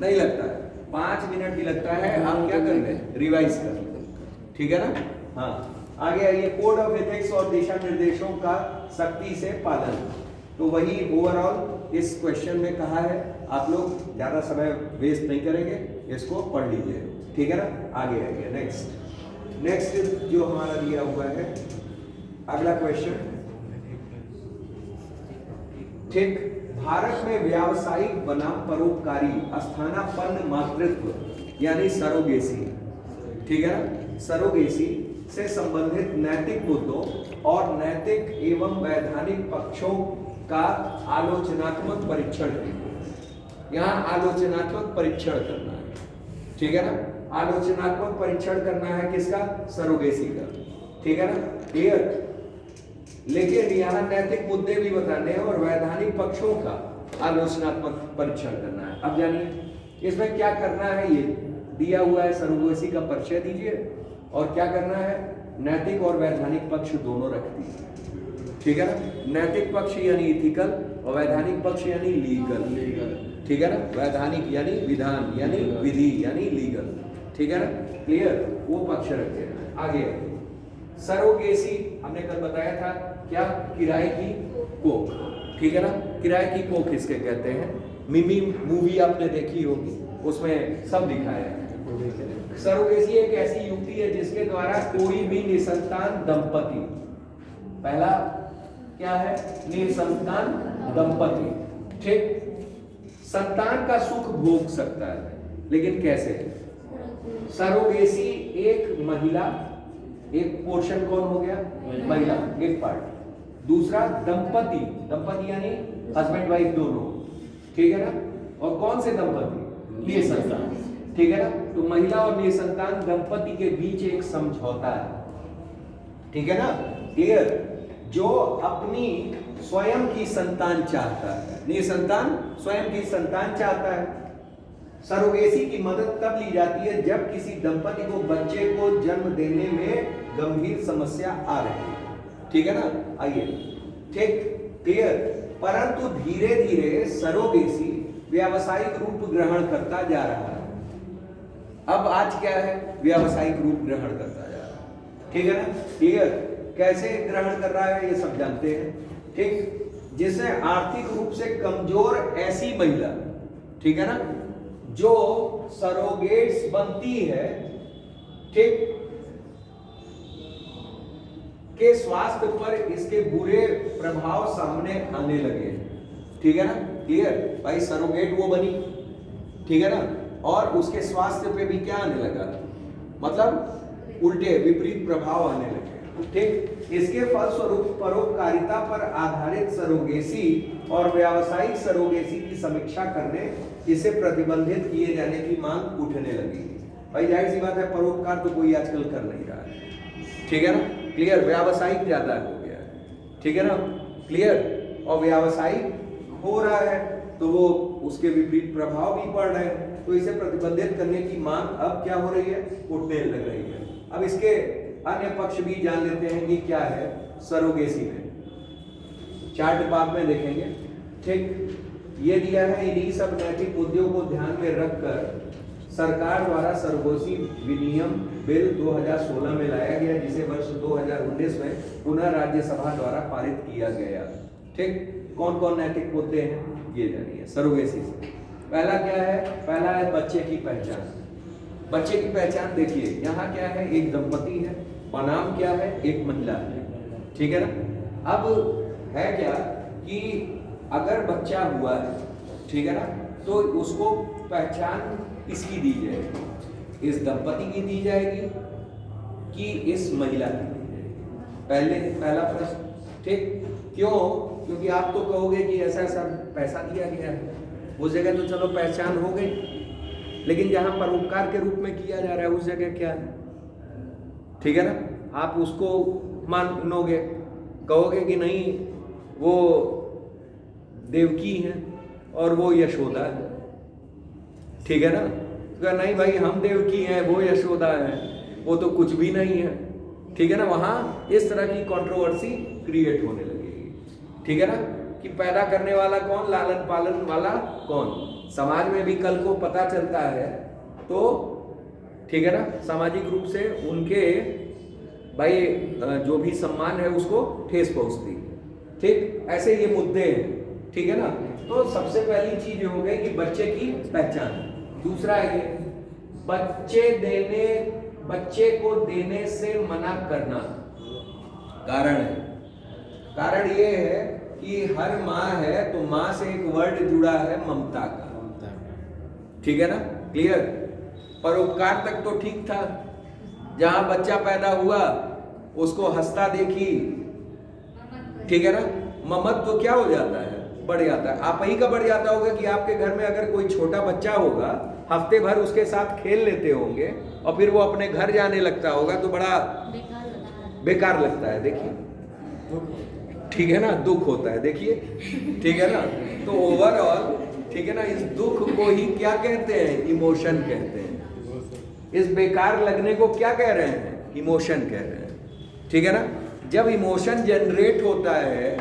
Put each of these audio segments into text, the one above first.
नहीं लगता है, 5 मिनट ही लगता है। आप क्या कर ले, रिवाइज कर ले, ठीक है ना। हाँ, आगे आइए, कोड ऑफ एथिक्स और दिशा निर्देशों का सख्ती से पालन। तो वही ओवरऑल इस क्वेश्चन में कहा है। आप लोग ज्यादा समय वेस्ट नहीं करेंगे, इसको पढ़ लीजिए, ठीक है ना। आगे आइए, नेक्स्ट जो हमारा दिया हुआ है अगला क्वेश्चन, ठीक। भारत में व्यावसायिक बनाम परोपकारी स्थानापन्न मातृत्व यानी सरोगेसी, ठीक है ना, सरोगेसी से संबंधित नैतिक मुद्दों और नैतिक एवं वैधानिक पक्षों का आलोचनात्मक परीक्षण कीजिए। यहाँ आलोचनात्मक परीक्षण करना है, ठीक है ना। आलोचनात्मक परीक्षण करना है किसका, सरोगेसी का, ठीक है ना, क्लियर। लेकिन यहाँ नैतिक मुद्दे भी बताने हैं और वैधानिक पक्षों का आलोचनात्मक परीक्षण करना है। अब जानिए इसमें क्या करना है, ये दिया हुआ है, सरोगेसी का परिचय दीजिए और क्या करना है, नैतिक और वैधानिक पक्ष दोनों रख दीजिए, ठीक है ना। नैतिक पक्ष यानी इथिकल और वैधानिक पक्ष यानी लीगल, ठीक है ना। वैधानिक यानी विधान यानी विधि यानी लीगल, ठीक है ना, क्लियर, वो पक्ष रखे। आगे सरोगेसी हमने कल बताया था क्या, किराए की कोख, ठीक है ना। किराए की कोख इसके कहते हैं। मिमी मूवी आपने देखी होगी, उसमें सब दिखाया है। सरोगेसी एक ऐसी युक्ति है जिसके द्वारा कोई भी निसंतान दंपति, पहला क्या है, निसंतान दंपति, ठीक, संतान का सुख भोग सकता है। लेकिन कैसे, सरोगेसी एक महिला, एक पोर्शन कौन हो गया, महिला, एक पार्ट, दूसरा दंपति, दंपति यानी हस्बैंड वाइफ दोनों, ठीक है ना। और कौन से दंपति, निसंतान, ठीक है ना। तो महिला और निसंतान दंपति के बीच एक समझौता है, ठीक है ना, क्लियर, जो अपनी स्वयं की संतान चाहता है, निसंतान स्वयं की संतान चाहता है। सरोगेसी की मदद तब ली जाती है जब किसी दंपति को बच्चे को जन्म देने में गंभीर समस्या आ रही है, ठीक है ना। आइए, ठीक, क्लियर। परंतु धीरे धीरे सरोगेसी व्यावसायिक रूप ग्रहण करता जा रहा है। अब आज क्या है, व्यावसायिक रूप ग्रहण करता जा रहा है, ठीक है ना, क्लियर। कैसे ग्रहण कर रहा है ये सब जानते हैं, ठीक। जिससे आर्थिक रूप से कमजोर ऐसी महिला, ठीक है ना, जो सरोगेट्स बनती है, ठीक, के स्वास्थ्य पर इसके बुरे प्रभाव सामने आने लगे, ठीक है ना, क्लियर। भाई सरोगेट वो बनी, ठीक है ना, और उसके स्वास्थ्य पे भी क्या आने लगा, मतलब उल्टे विपरीत प्रभाव आने लगे, ठीक। इसके फलस्वरूप परोपकारिता पर आधारित सरोगेसी और व्यावसायिक सरोगेसी की समीक्षा करने, इसे प्रतिबंधित किए जाने की मांग उठने लगी। भाई जाहिर सी बात है, परोपकार तो कोई आजकल कर नहीं रहा है, ठीक है ना, क्लियर। व्यावसायिक ज्यादा हो गया है, ठीक है ना, क्लियर। और व्यावसायिक हो रहा है तो वो उसके विपरीत प्रभाव भी पड़ रहे हैं, तो इसे प्रतिबंधित करने की मांग अब क्या हो रही है, उठने लग रही है। अब इसके अन्य पक्ष भी जान लेते हैं कि क्या है सरोगेसी में, चार्ट बाद में देखेंगे, ठीक। ये दिया है, इन्हीं सब नैतिक मुद्दों को ध्यान में रखकर सरकार द्वारा सरोगेसी विनियम बिल 2016 में लाया गया, जिसे वर्ष 2019 में पुनः राज्यसभा द्वारा पारित किया गया, ठीक। कौन कौन नैतिक मुद्दे हैं ये जानिए सरोगेसी से। पहला क्या है, पहला है बच्चे की पहचान। बच्चे की पहचान देखिए, यहाँ क्या है, एक दंपति है, बनाम क्या है, एक महिला है, ठीक है ना। अब है क्या कि अगर बच्चा हुआ है, ठीक है ना, तो उसको पहचान किसकी दी जाएगी, इस दंपति की दी जाएगी कि इस महिला की दी जाएगी, पहला प्रश्न, ठीक। क्यों, क्योंकि आप तो कहोगे कि ऐसा ऐसा पैसा दिया गया है, उस जगह तो चलो पहचान हो गई, लेकिन जहां परोपकार के रूप में किया जा रहा है उस जगह क्या है, ठीक है ना। आप उसको मानोगे, कहोगे कि नहीं वो देवकी है और वो यशोदा है, ठीक है ना। तो नहीं भाई, हम देवकी हैं, वो यशोदा है, वो तो कुछ भी नहीं है, ठीक है ना। वहां इस तरह की कंट्रोवर्सी क्रिएट होने लगेगी, ठीक है ना। कि पैदा करने वाला कौन, लालन पालन वाला कौन। समाज में भी कल को पता चलता है तो ठीक है ना, सामाजिक रूप से उनके भाई जो भी सम्मान है उसको ठेस पहुंचती है। ठीक, ऐसे ये मुद्दे हैं। ठीक है ना, तो सबसे पहली चीज हो गई कि बच्चे की पहचान। दूसरा है बच्चे को देने से मना करना। कारण है, कारण ये है कि हर माँ है तो माँ से एक वर्ड जुड़ा है ममता का। ठीक है ना, क्लियर। परोपकार तक तो ठीक था, जहां बच्चा पैदा हुआ उसको हंसता देखी, ठीक है ना, ममत्व तो क्या हो जाता है, बढ़ जाता है। आप ही का बढ़ जाता होगा कि आपके घर में अगर कोई छोटा बच्चा होगा, हफ्ते भर उसके साथ खेल लेते होंगे और फिर वो अपने घर जाने लगता होगा तो बड़ा बेकार लगता है। देखिए, ठीक है ना, दुख होता है। देखिए, ठीक है ना, तो ओवरऑल ठीक है ना, इस दुख को ही क्या कहते हैं, इमोशन कहते हैं। इस बेकार लगने को क्या कह रहे हैं, इमोशन कह रहे हैं। ठीक है ना, जब इमोशन जनरेट होता है,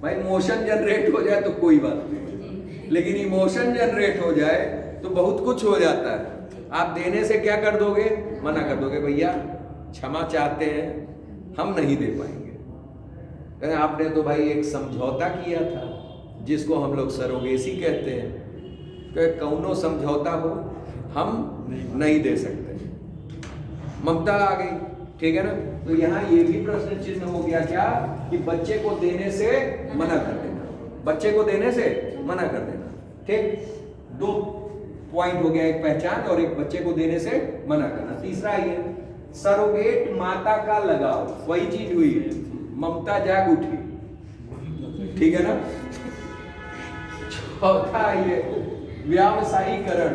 भाई इमोशन जनरेट हो जाए तो कोई बात नहीं, लेकिन इमोशन जनरेट हो जाए तो बहुत कुछ हो जाता है। आप देने से क्या कर दोगे, मना कर दोगे, भैया क्षमा चाहते हैं, हम नहीं दे पाएंगे। आपने तो भाई एक समझौता किया था जिसको हम लोग सरोगेसी कहते हैं, कि कौनो समझौता हो हम नहीं दे सकते, ममता आ गई। ठीक है ना, तो यहाँ ये भी प्रश्न चिन्ह हो गया क्या, कि बच्चे को देने से मना कर देना, बच्चे को देने से मना कर देना। ठीक, दो पॉइंट हो गया, एक पहचान और एक बच्चे को देने से मना करना। तीसरा ये सरोगेट माता का लगाव, वही चीज हुई, ममता जाग उठी। ठीक है ना। चौथा ये व्यावसायीकरण।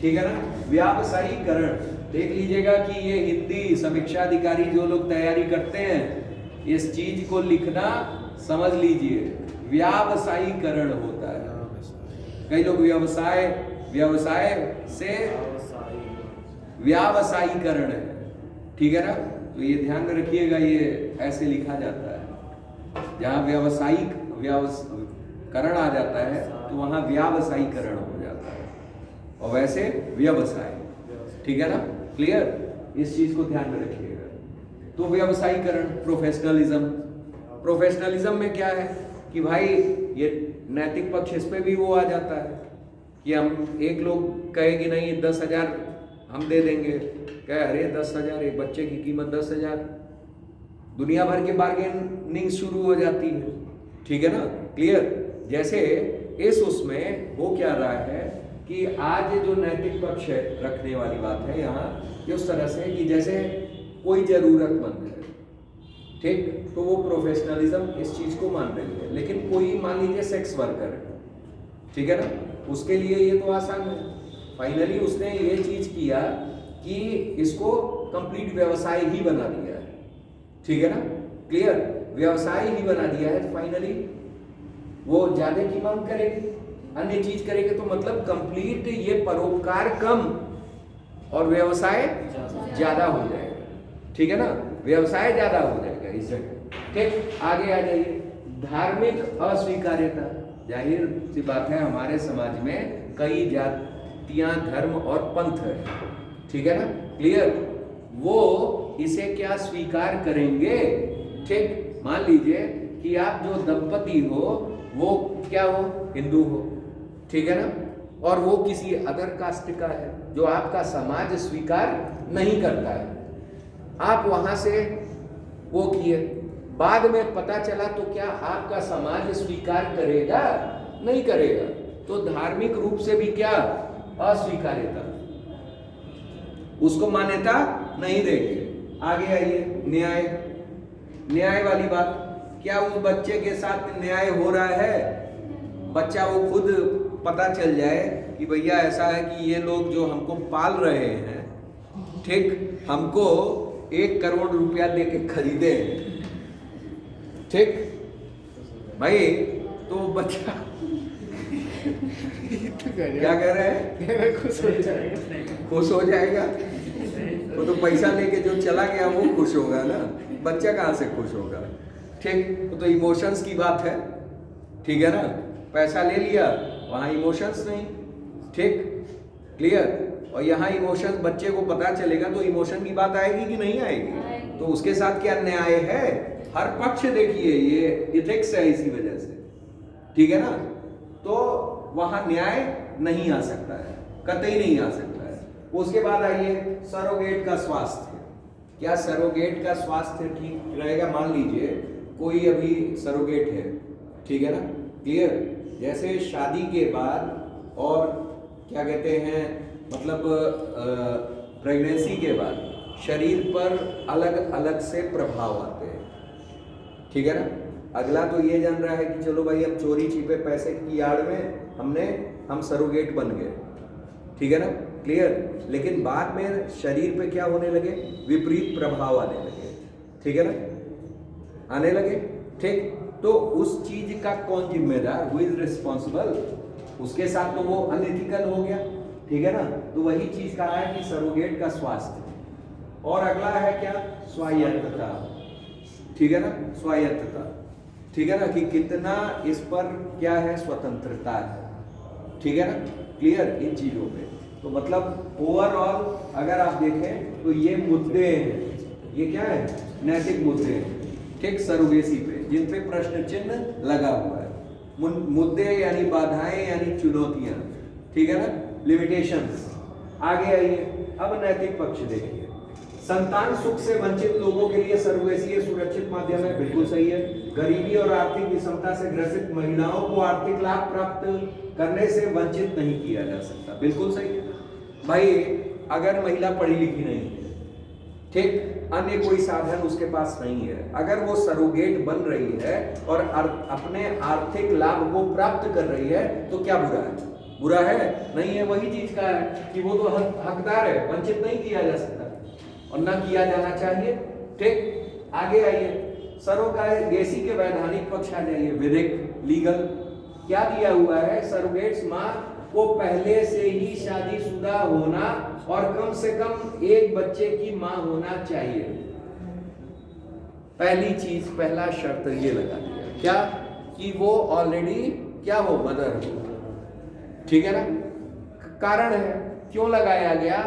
ठीक है ना, व्यावसायीकरण। देख लीजिएगा कि ये हिंदी समीक्षा अधिकारी जो लोग तैयारी करते हैं, इस चीज को लिखना समझ लीजिए, व्यावसायीकरण होता है। कई लोग व्यवसाय से व्यावसायीकरण है। ठीक है ना, तो ये ध्यान में रखिएगा, ये ऐसे लिखा जाता है। जहां व्यावसायिक करण आ जाता है तो वहां व्यावसायीकरण हो जाता है, और वैसे व्यवसाय। ठीक है ना, क्लियर, इस चीज को ध्यान में रखिएगा। तो व्यवसायीकरण, प्रोफेशनलिज्म में क्या है कि भाई ये नैतिक पक्ष, इस पे भी वो आ जाता है कि हम, एक लोग कहेगी नहीं 10,000 हम दे देंगे, कहे अरे 10,000, एक बच्चे की कीमत 10,000, दुनिया भर के बार्गेनिंग शुरू हो जाती है। ठीक है ना, क्लियर। जैसे इस उसमें वो क्या रहा है कि आज जो नैतिक पक्ष है रखने वाली बात है यहाँ, ये उस तरह से कि जैसे कोई जरूरतमंद है, ठीक, तो वो प्रोफेशनलिज्म इस चीज को मान रही है। लेकिन कोई मान लीजिए सेक्स वर्कर है, ठीक है ना, उसके लिए ये तो आसान है। फाइनली उसने ये चीज किया कि इसको कंप्लीट व्यवसाय ही बना दिया है। ठीक है ना, क्लियर, व्यवसाय ही बना दिया है। फाइनली वो ज्यादा की मांग करेगी, अन्य चीज करेगी, तो मतलब कंप्लीट ये परोपकार कम और व्यवसाय ज्यादा हो जाएगा। ठीक है ना, व्यवसाय ज्यादा हो जाएगा इस जगह। ठीक, आगे आ जाइए, धार्मिक अस्वीकार्यता। जाहिर सी बात है, हमारे समाज में कई जातियां, धर्म और पंथ है। ठीक है ना, क्लियर, वो इसे क्या स्वीकार करेंगे। ठीक, मान लीजिए कि आप जो दंपति हो वो क्या हो, हिंदू हो, ठीक है ना, और वो किसी अदर कास्ट का है जो आपका समाज स्वीकार नहीं करता है, आप वहां से वो किए, बाद में पता चला तो क्या आपका समाज स्वीकार करेगा, नहीं करेगा, तो धार्मिक रूप से भी क्या अस्वीकार्यता, उसको मान्यता नहीं देंगे। आगे आइए, न्याय वाली बात। क्या उस बच्चे के साथ न्याय हो रहा है, बच्चा वो खुद पता चल जाए कि भैया ऐसा है कि ये लोग जो हमको पाल रहे हैं, ठीक, हमको 1 करोड़ रुपया दे के खरीदे, ठीक भाई, तो बच्चा क्या कह रहे हैं, खुश हो जाएगा। वो तो पैसा लेके जो चला गया वो खुश होगा ना, बच्चा कहाँ से खुश होगा। ठीक, तो इमोशंस की बात है। ठीक है ना, पैसा ले लिया, वहाँ इमोशंस नहीं, ठीक, क्लियर। और यहाँ इमोशंस बच्चे को पता चलेगा तो इमोशन की बात आएगी कि नहीं आएगी? तो उसके साथ क्या न्याय है? हर पक्ष देखिए, ये इथिक्स है इसी वजह से, ठीक है ना। तो वहाँ न्याय नहीं आ सकता है, कतई नहीं आ सकता है। उसके बाद आइए सरोगेट का स्वास्थ्य। क्या सरोगेट का स्वास्थ्य ठीक रहेगा? मान लीजिए कोई अभी सरोगेट है, ठीक है ना, क्लियर। जैसे शादी के बाद और क्या कहते हैं, मतलब प्रेगनेंसी के बाद शरीर पर अलग अलग से प्रभाव आते हैं, ठीक है ना। अगला तो ये जान रहा है कि चलो भाई अब चोरी छिपे पैसे की आड़ में हम सरोगेट बन गए, ठीक है ना, क्लियर। लेकिन बाद में शरीर पे क्या होने लगे? विपरीत प्रभाव आने लगे, ठीक है ना, आने लगे, ठीक। तो उस चीज का कौन जिम्मेदार? Who is responsible? उसके साथ तो वो अनएथिकल हो गया, ठीक है ना। तो वही चीज कहा है कि सरोगेट का स्वास्थ्य। और अगला है क्या? स्वायत्तता, ठीक है ना, स्वायत्तता, ठीक है ना, कि कितना इस पर क्या है, स्वतंत्रता है, ठीक है ना, क्लियर, इन चीजों पे। तो मतलब ओवरऑल अगर आप देखें तो ये मुद्दे हैं, ये क्या है, नैतिक मुद्दे हैं, ठीक, सरोगेसी पे, जिन पे प्रश्न चिन्ह लगा हुआ है। मुद्दे यानी बाधाएं यानी चुनौतियां, ठीक है ना, लिमिटेशंस। आगे आइए, अब नैतिक पक्ष देखिए। संतान सुख से वंचित लोगों के लिए सरोगेसी सुरक्षित माध्यम है, बिल्कुल सही है। गरीबी और आर्थिक विषमता से ग्रसित महिलाओं को आर्थिक लाभ प्राप्त करने से वंचित नहीं किया जा सकता, बिल्कुल सही है। भाई अगर महिला पढ़ी लिखी नहीं है, ठीक, अन्य कोई साधन उसके पास नहीं है, अगर वो सरोगेट बन रही है और अपने आर्थिक लाभ को प्राप्त कर रही है, तो क्या बुरा है? बुरा है? नहीं है। वही चीज का है कि वो तो हकदार है, वंचित नहीं किया जा सकता और ना किया जाना चाहिए, ठीक। आगे आइए, सरोगेसी के वैधानिक पक्ष आ जाइए, विधिक, लीगल। क्या दिया हुआ है? सरोगेट्स माँ को पहले से ही शादीशुदा होना और कम से कम एक बच्चे की मां होना चाहिए। पहली चीज, पहला शर्त ये लगा दिया, क्या, कि वो ऑलरेडी क्या हो, मदर हो, ठीक है ना। कारण है क्यों लगाया गया?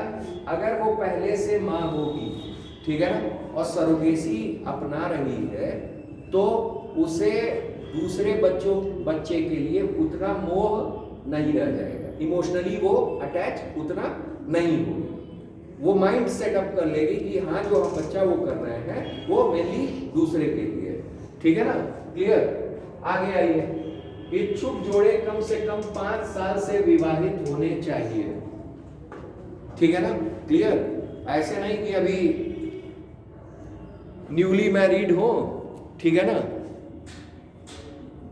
अगर वो पहले से मां होगी, ठीक है ना, और सरोगेसी अपना रही है, तो उसे दूसरे बच्चे के लिए उतना मोह नहीं रह जाएगा, इमोशनली वो अटैच उतना नहीं होगी। वो माइंड सेटअप कर लेगी कि हाँ जो हम बच्चा वो कर रहे हैं वो मेनली दूसरे के लिए, ठीक है ना, क्लियर। आगे आइए, इच्छुक जोड़े कम से कम 5 साल से विवाहित होने चाहिए, ठीक है ना, क्लियर। ऐसे नहीं कि अभी न्यूली मैरिड हो, ठीक है ना,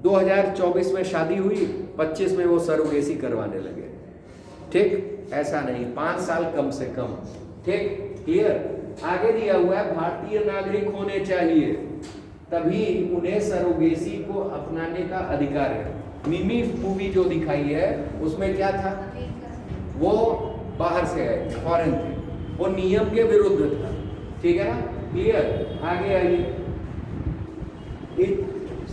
2024 में शादी हुई, 25 में वो सरोगेसी करवाने लगे, ठीक, ऐसा नहीं, 5 साल कम से कम, ठीक, क्लियर। आगे दिया हुआ है भारतीय नागरिक होने चाहिए, तभी उन्हें सरोगेसी को अपनाने का अधिकार है। मिमी मूवी जो दिखाई है उसमें क्या था, वो बाहर से आए, फॉरेन थे, वो नियम के विरुद्ध था, ठीक है ना, क्लियर। आगे आइए,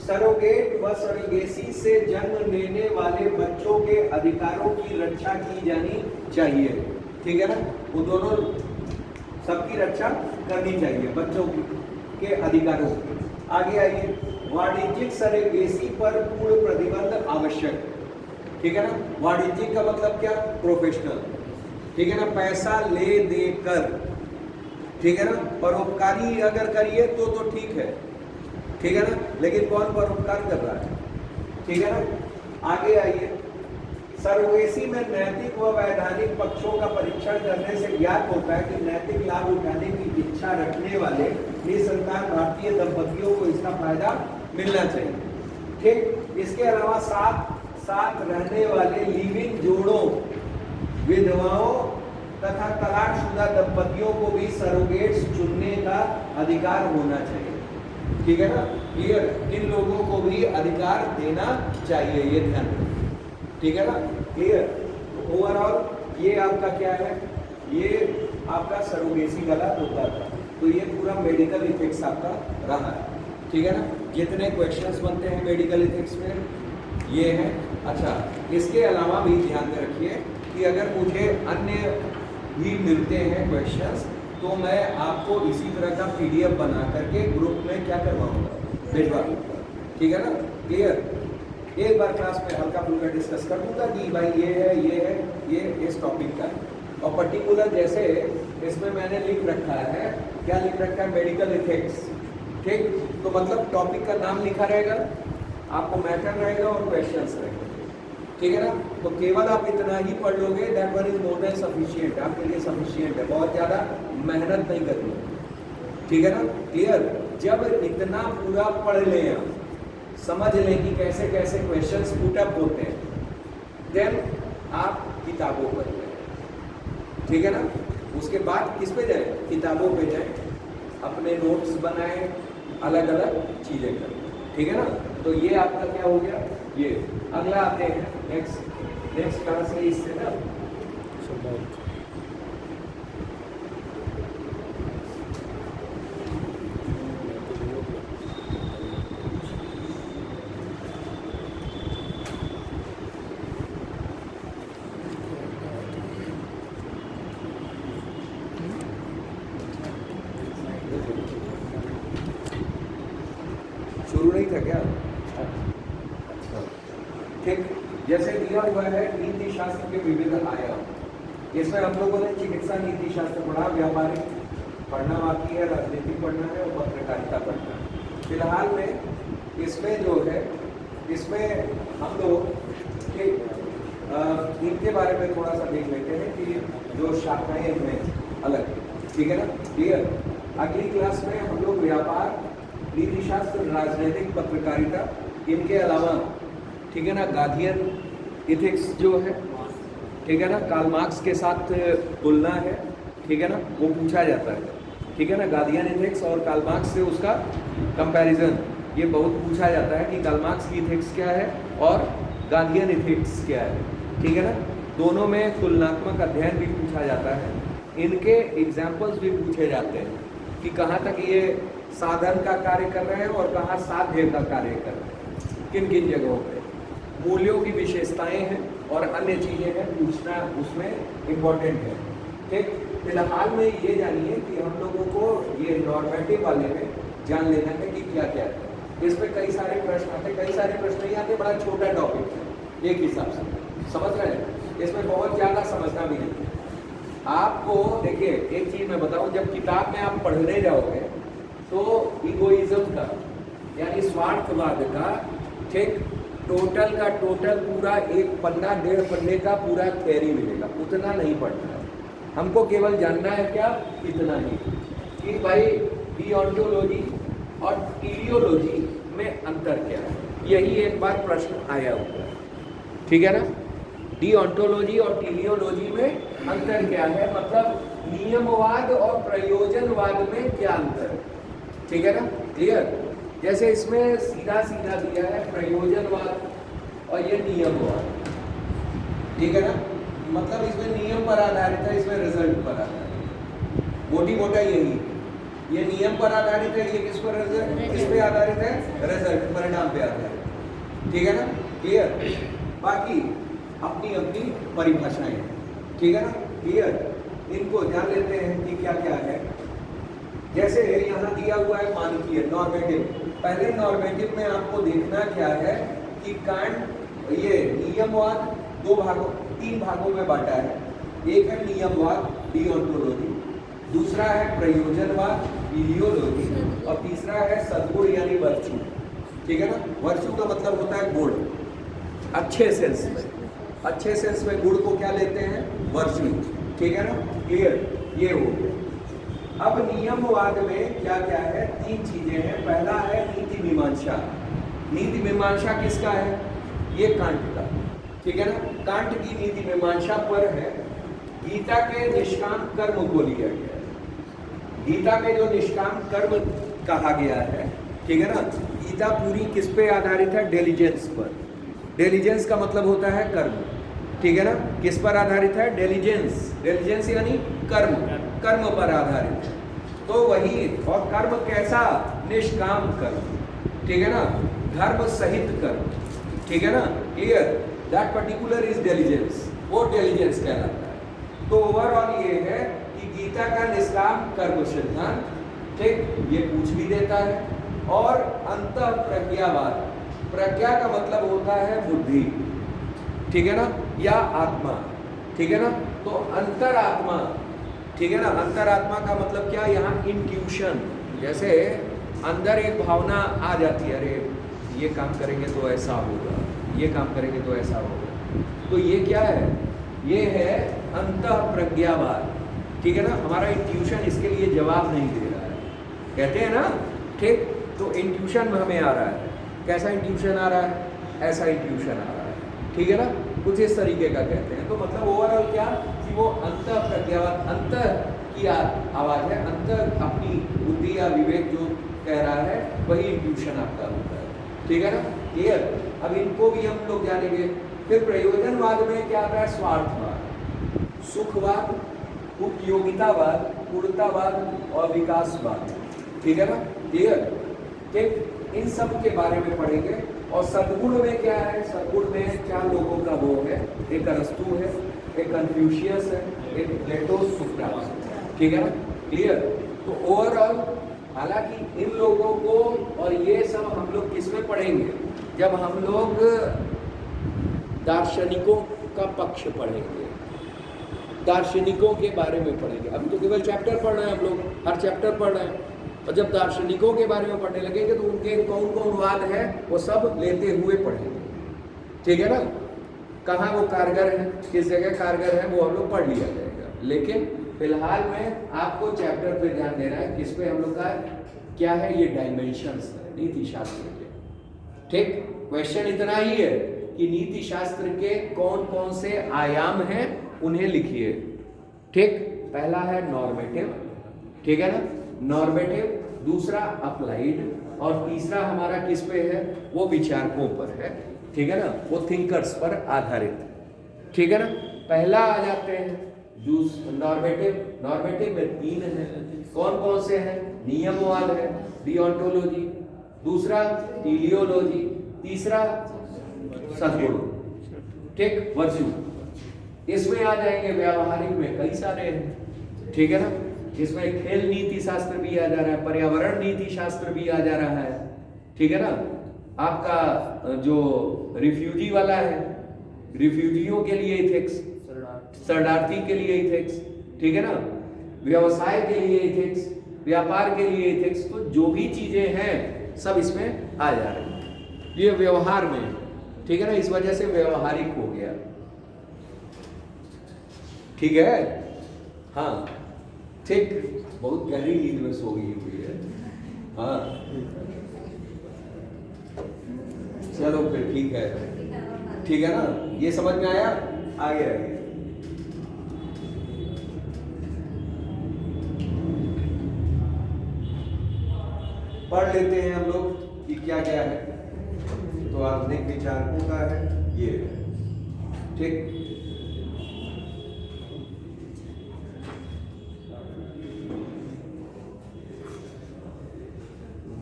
सरोगेट व सरोगेसी से जन्म लेने वाले बच्चों के अधिकारों की रक्षा की जानी चाहिए, ठीक है ना, वो दोनों सबकी रक्षा करनी चाहिए, बच्चों के अधिकारों की। आगे आइए, वाणिज्यिक सरोगेसी पर पूर्ण प्रतिबंध आवश्यक, ठीक है ना। वाणिज्यिक का मतलब क्या? प्रोफेशनल, ठीक है ना, पैसा ले देकर, ठीक है ना। परोपकारी अगर करिए तो ठीक है, ठीक है ना, लेकिन कौन परोपकार कर रहा है, ठीक है ना। आगे आइए, सरोगेसी में नैतिक व वैधानिक पक्षों का परीक्षण करने से ज्ञात होता है कि नैतिक लाभ उठाने की इच्छा रखने वाले निसंतान भारतीय दंपतियों को इसका फायदा मिलना चाहिए, ठीक। इसके अलावा साथ रहने वाले लिव इन जोड़ों, विधवाओं तथा तलाकशुदा दंपतियों को भी सरोगेट्स चुनने का अधिकार होना चाहिए, ठीक है ना, क्लियर। इन लोगों को भी अधिकार देना चाहिए, ये ध्यान रखिए, ठीक है ना, क्लियर। तो ओवरऑल ये आपका क्या है, ये आपका सरोगेसी वाला होता था। तो ये पूरा मेडिकल इथिक्स आपका रहा है, ठीक है ना। जितने क्वेश्चंस बनते हैं मेडिकल इथिक्स में ये है। अच्छा, इसके अलावा भी ध्यान में रखिए कि अगर मुझे अन्य भी मिलते हैं क्वेश्चंस तो मैं आपको इसी तरह का पीडीएफ बना करके ग्रुप में क्या करवाऊंगा, भिजवा दूंगा। ठीक है ना, क्लियर? एक बार क्लास में हल्का फुल्का डिस्कस कर दूंगा कि भाई ये है, ये है, ये इस टॉपिक का है। और पर्टिकुलर जैसे इसमें मैंने लिख रखा है, क्या लिख रखा है, मेडिकल इथिक्स। ठीक, तो मतलब टॉपिक का नाम लिखा रहेगा, आपको मैटर रहेगा और क्वेश्चंस रहेंगे। ठीक है ना, तो केवल आप इतना ही पढ़ लोगे, that one is more than sufficient, आपके लिए सफिशिएंट है, बहुत ज़्यादा मेहनत नहीं करनी। ठीक है ना, क्लियर? जब इतना पूरा पढ़ लें, आप समझ लें कि कैसे कैसे क्वेश्चंस पुटअप होते हैं, देन आप किताबों पर जाए। ठीक है ना, उसके बाद किस पे जाए, किताबों पे जाए, अपने नोट्स बनाएं, अलग अलग चीज़ें करें। ठीक है ना, तो ये आपका क्या हो गया, ये अगला आते हैं नेक्स्ट कहाँ से, इससे ना शुरू नहीं था क्या? अच्छा, ठीक, जैसे दिया हुआ है नीति शास्त्र के विविध आयाम, इसमें हम लोगों ने चिकित्सा नीति शास्त्र पढ़ा, व्यापारिक पढ़ना बाकी है, राजनीतिक पढ़ना है और पत्रकारिता पढ़ना है। फिलहाल में इसमें जो है, इसमें हम लोग इनके बारे में थोड़ा सा देख लेते हैं कि जो शाखाएं हैं अलग। ठीक है ना, क्लियर? अगली क्लास में हम लोग व्यापार, नीति शास्त्र, राजनीतिक, पत्रकारिता, इनके अलावा ठीक है ना गार्डियन इथिक्स जो है, ठीक है ना, कार्ल मार्क्स के साथ तुलना है, ठीक है ना, वो पूछा जाता है। ठीक है ना, गार्डियन इथिक्स और कार्ल मार्क्स से उसका कंपैरिजन, ये बहुत पूछा जाता है कि कार्ल मार्क्स की इथिक्स क्या है और गार्डियन इथिक्स क्या है। ठीक है ना, दोनों में तुलनात्मक अध्ययन भी पूछा जाता है, इनके एग्जाम्पल्स भी पूछे जाते हैं कि कहाँ तक ये साधन का कार्य कर रहे हैं और कहाँ साध्य का कार्य कर रहे हैं, किन किन जगहों पे, मूल्यों की विशेषताएं हैं और अन्य चीज़ें हैं, पूछना उसमें इम्पोर्टेंट है। ठीक, फिलहाल में ये जानिए कि हम लोगों को ये नॉर्मेटिव वाले में जान लेना है कि क्या क्या है। इसमें कई सारे प्रश्न आते, कई सारे प्रश्न नहीं आते, बड़ा छोटा टॉपिक है एक हिसाब से, समझ रहे हैं? इसमें बहुत ज़्यादा समझना भी नहीं है आपको। देखिए एक चीज़ मैं बताऊँ, जब किताब में आप पढ़ने जाओगे तो इगोइज्म का यानी स्वार्थवाद का, ठीक, टोटल का टोटल पूरा एक पन्ना, 1.5 पन्ने का पूरा थ्योरी मिलेगा, उतना नहीं पढ़ना है हमको, केवल जानना है क्या, इतना ही कि भाई डिओन्टोलॉजी और टीलियोलॉजी में अंतर क्या है। यही एक बार प्रश्न आया हुआ है। ठीक है ना, डिओन्टोलॉजी और टीलियोलॉजी में अंतर क्या है, मतलब नियमवाद और प्रयोजनवाद में क्या अंतर है। ठीक है ना, क्लियर? जैसे इसमें सीधा सीधा दिया है प्रयोजनवाद और ये नियमवाद। ठीक है ना, मतलब इसमें नियम पर आधारित है, इसमें रिजल्ट पर आधारित है, मोटी मोटा यही। ये नियम पर आधारित है, ये किस पर, किस पे आधारित है, रिजल्ट, परिणाम पे आधारित। ठीक है ना, क्लियर? बाकी अपनी अपनी परिभाषाएं, ठीक है ना, क्लियर? इनको जान लेते हैं कि क्या क्या है। जैसे यहाँ दिया हुआ है मानकीय, नॉर्मेटिव। पहले नॉर्मेटिव में आपको देखना क्या है कि कांट ये नियमवाद 3 भागों में बांटा है। एक है नियमवाद, डिओन्टोलॉजी, दूसरा है प्रयोजनवाद, टीलियोलॉजी, और तीसरा है सद्गुण यानी वर्चू। ठीक है ना, वर्चू का मतलब होता है गुण, अच्छे सेंस में, अच्छे सेंस में गुण को क्या लेते हैं, वर्चू। ठीक है ना, क्लियर? ये हो गया। अब नियमवाद में क्या क्या है, 3 चीजें हैं। पहला है नीति मीमांसा। नीति मीमांसा किसका है, ये कांट का। ठीक है ना, कांट की नीति मीमांसा पर है, गीता के निष्काम कर्म को लिया गया है। गीता के जो निष्काम कर्म कहा गया है, ठीक है ना, गीता पूरी किस पे आधारित है, डिलिजेंस पर। डिलिजेंस का मतलब होता है कर्म। ठीक है ना, किस पर आधारित है, डिलिजेंस। डिलिजेंस यानी कर्म, कर्म पर आधारित है। तो वही, और कर्म कैसा, निष्काम कर्म। ठीक है ना, धर्म सहित कर्म। ठीक है ना, clear, that particular is diligence, वो डिलीजेंस कहलाता है। तो ओवरऑल ये है कि गीता का निष्काम कर्म सिद्धांत, ठीक, ये पूछ भी देता है। और अंतः प्रज्ञावाद, प्रज्ञा का मतलब होता है बुद्धि, ठीक है ना, या आत्मा, ठीक है ना। तो अंतरात्मा, ठीक है ना, अंतरात्मा का मतलब क्या, यहाँ इंट्यूशन, जैसे अंदर एक भावना आ जाती है, अरे ये काम करेंगे तो ऐसा होगा, ये काम करेंगे तो ऐसा होगा, तो ये क्या है, ये है अंतः प्रज्ञावाद, ठीक है ना। हमारा इंट्यूशन इसके लिए जवाब नहीं दे रहा है, कहते हैं ना, ठीक। तो इंट्यूशन में हमें आ रहा है, कैसा इंट्यूशन आ रहा है, ऐसा इंट्यूशन आ रहा है, ठीक है ना, कुछ इस तरीके का कहते हैं। तो मतलब ओवरऑल क्या कि वो अंतः प्रज्ञावाद, अंतः की आवाज है, अंतः अपनी बुद्धि या विवेक जो कह रहा है वही इंट्यूशन आपका होता है, ठीक है ना, क्लियर। अब इनको भी हम लोग जानेंगे। फिर प्रयोजनवाद में क्या आता है, स्वार्थवाद, सुखवाद, उपयोगितावाद, पूर्णतावाद और विकासवाद, ठीक है ना, क्लियर, ठीक। इन सब के बारे में पढ़ेंगे। और सद्गुण में क्या है, सद्गुण में क्या लोगों का वो है, एक अरस्तु है, एक कन्फ्यूशियस है, एक प्लेटो, सुकरात, ठीक है ना, क्लियर। तो ओवरऑल हालांकि इन लोगों को और ये सब हम लोग किस में पढ़ेंगे, जब हम लोग दार्शनिकों का पक्ष पढ़ेंगे, दार्शनिकों के बारे में पढ़ेंगे। अभी तो केवल चैप्टर पढ़ रहे हैं हम लोग, हर चैप्टर पढ़ रहे हैं, और जब दार्शनिकों के बारे में पढ़ने लगेंगे तो उनके कौन कौन वाद है वो सब लेते हुए पढ़ेंगे, ठीक है ना। कहाँ वो कारगर है, किस जगह कारगर है, वो हम लोग पढ़ लिया जाएगा। लेकिन फिलहाल में आपको चैप्टर पे ध्यान देना है, किस पे हम लोग का क्या है, ये डायमेंशंस है नीति शास्त्र के, ठीक। क्वेश्चन इतना ही है कि नीति शास्त्र के कौन कौन से आयाम हैं उन्हें लिखिए, ठीक। पहला है नॉर्मेटिव, ठीक है ना, नॉर्मेटिव, दूसरा अप्लाइड, और तीसरा हमारा किस पे है, वो विचारकों पर है, ठीक है ना, वो थिंकर्स पर आधारित, ठीक है ना। पहला आ जाते हैं नॉर्मेटिव, नॉर्मेटिव में 3 है, कौन कौन से हैं, नियमवाद है, डिओंटोलॉजी, दूसरा टीलियोलॉजी, तीसरा सद्गुण, ठीक, वर्च्यू। इसमें आ जाएंगे व्यावहारिक में कई सारे हैं, ठीक है ना। इसमें खेल नीति शास्त्र भी आ जा रहा है, पर्यावरण नीति शास्त्र भी आ जा रहा है, ठीक है ना। आपका जो रिफ्यूजी वाला है, रिफ्यूजियों के लिए इथिक्स, शरणार्थी के लिए इथिक्स, ठीक है ना, व्यवसाय के लिए इथिक्स, व्यापार के लिए इथिक्स, तो जो भी चीजें हैं सब इसमें आ जा रही है, ये व्यवहार में, ठीक है ना। इस वजह से व्यवहारिक हो गया, ठीक है, हाँ, ठीक। बहुत गहरी नींद में सो गई हुई है, हाँ, चलो फिर ठीक है, ठीक है ना, ये समझ में आया, आगे आगे पढ़ लेते हैं हम लोग कि क्या क्या है। तो आधुनिक विचारकों का है ये, ठीक।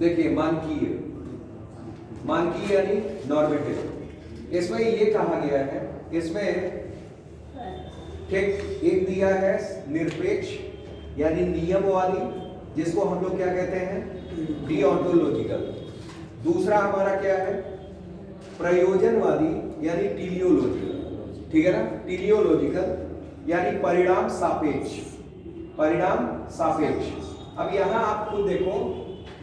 देखिए मानकीय, मानकीय यानी नॉर्मेटिव, इसमें ये कहा गया है, इसमें ठीक एक दिया है निरपेक्ष यानी नियमवादी, जिसको हम लोग क्या कहते हैं, डिओंटोलॉजिकल। दूसरा हमारा क्या है, प्रयोजनवादी यानी टीलियोलॉजिकल, ठीक है ना, टीलियोलॉजिकल यानी परिणाम सापेक्ष, परिणाम सापेक्ष। अब यहां आप खुद देखो,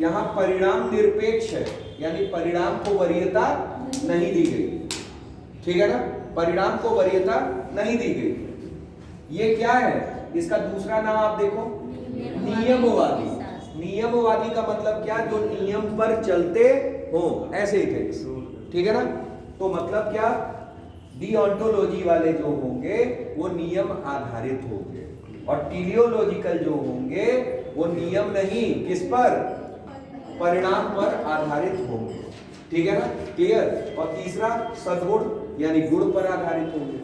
यहां परिणाम निरपेक्ष है, यानी परिणाम को वरीयता नहीं दी गई, ठीक है ना, परिणाम को वरीयता नहीं दी गई। ये क्या है, इसका दूसरा नाम आप देखो, नियमवादी। नियमवादी का मतलब क्या, जो नियम पर चलते हो, ऐसे इथिक्स, ठीक है ना। तो मतलब क्या, डिओंटोलॉजी वाले जो होंगे वो नियम आधारित होंगे, और टीलियोलॉजिकल जो होंगे वो नियम नहीं, किस पर, परिणाम पर आधारित होंगे, ठीक है ना, क्लियर। और तीसरा सद्गुण यानी गुण पर आधारित होंगे,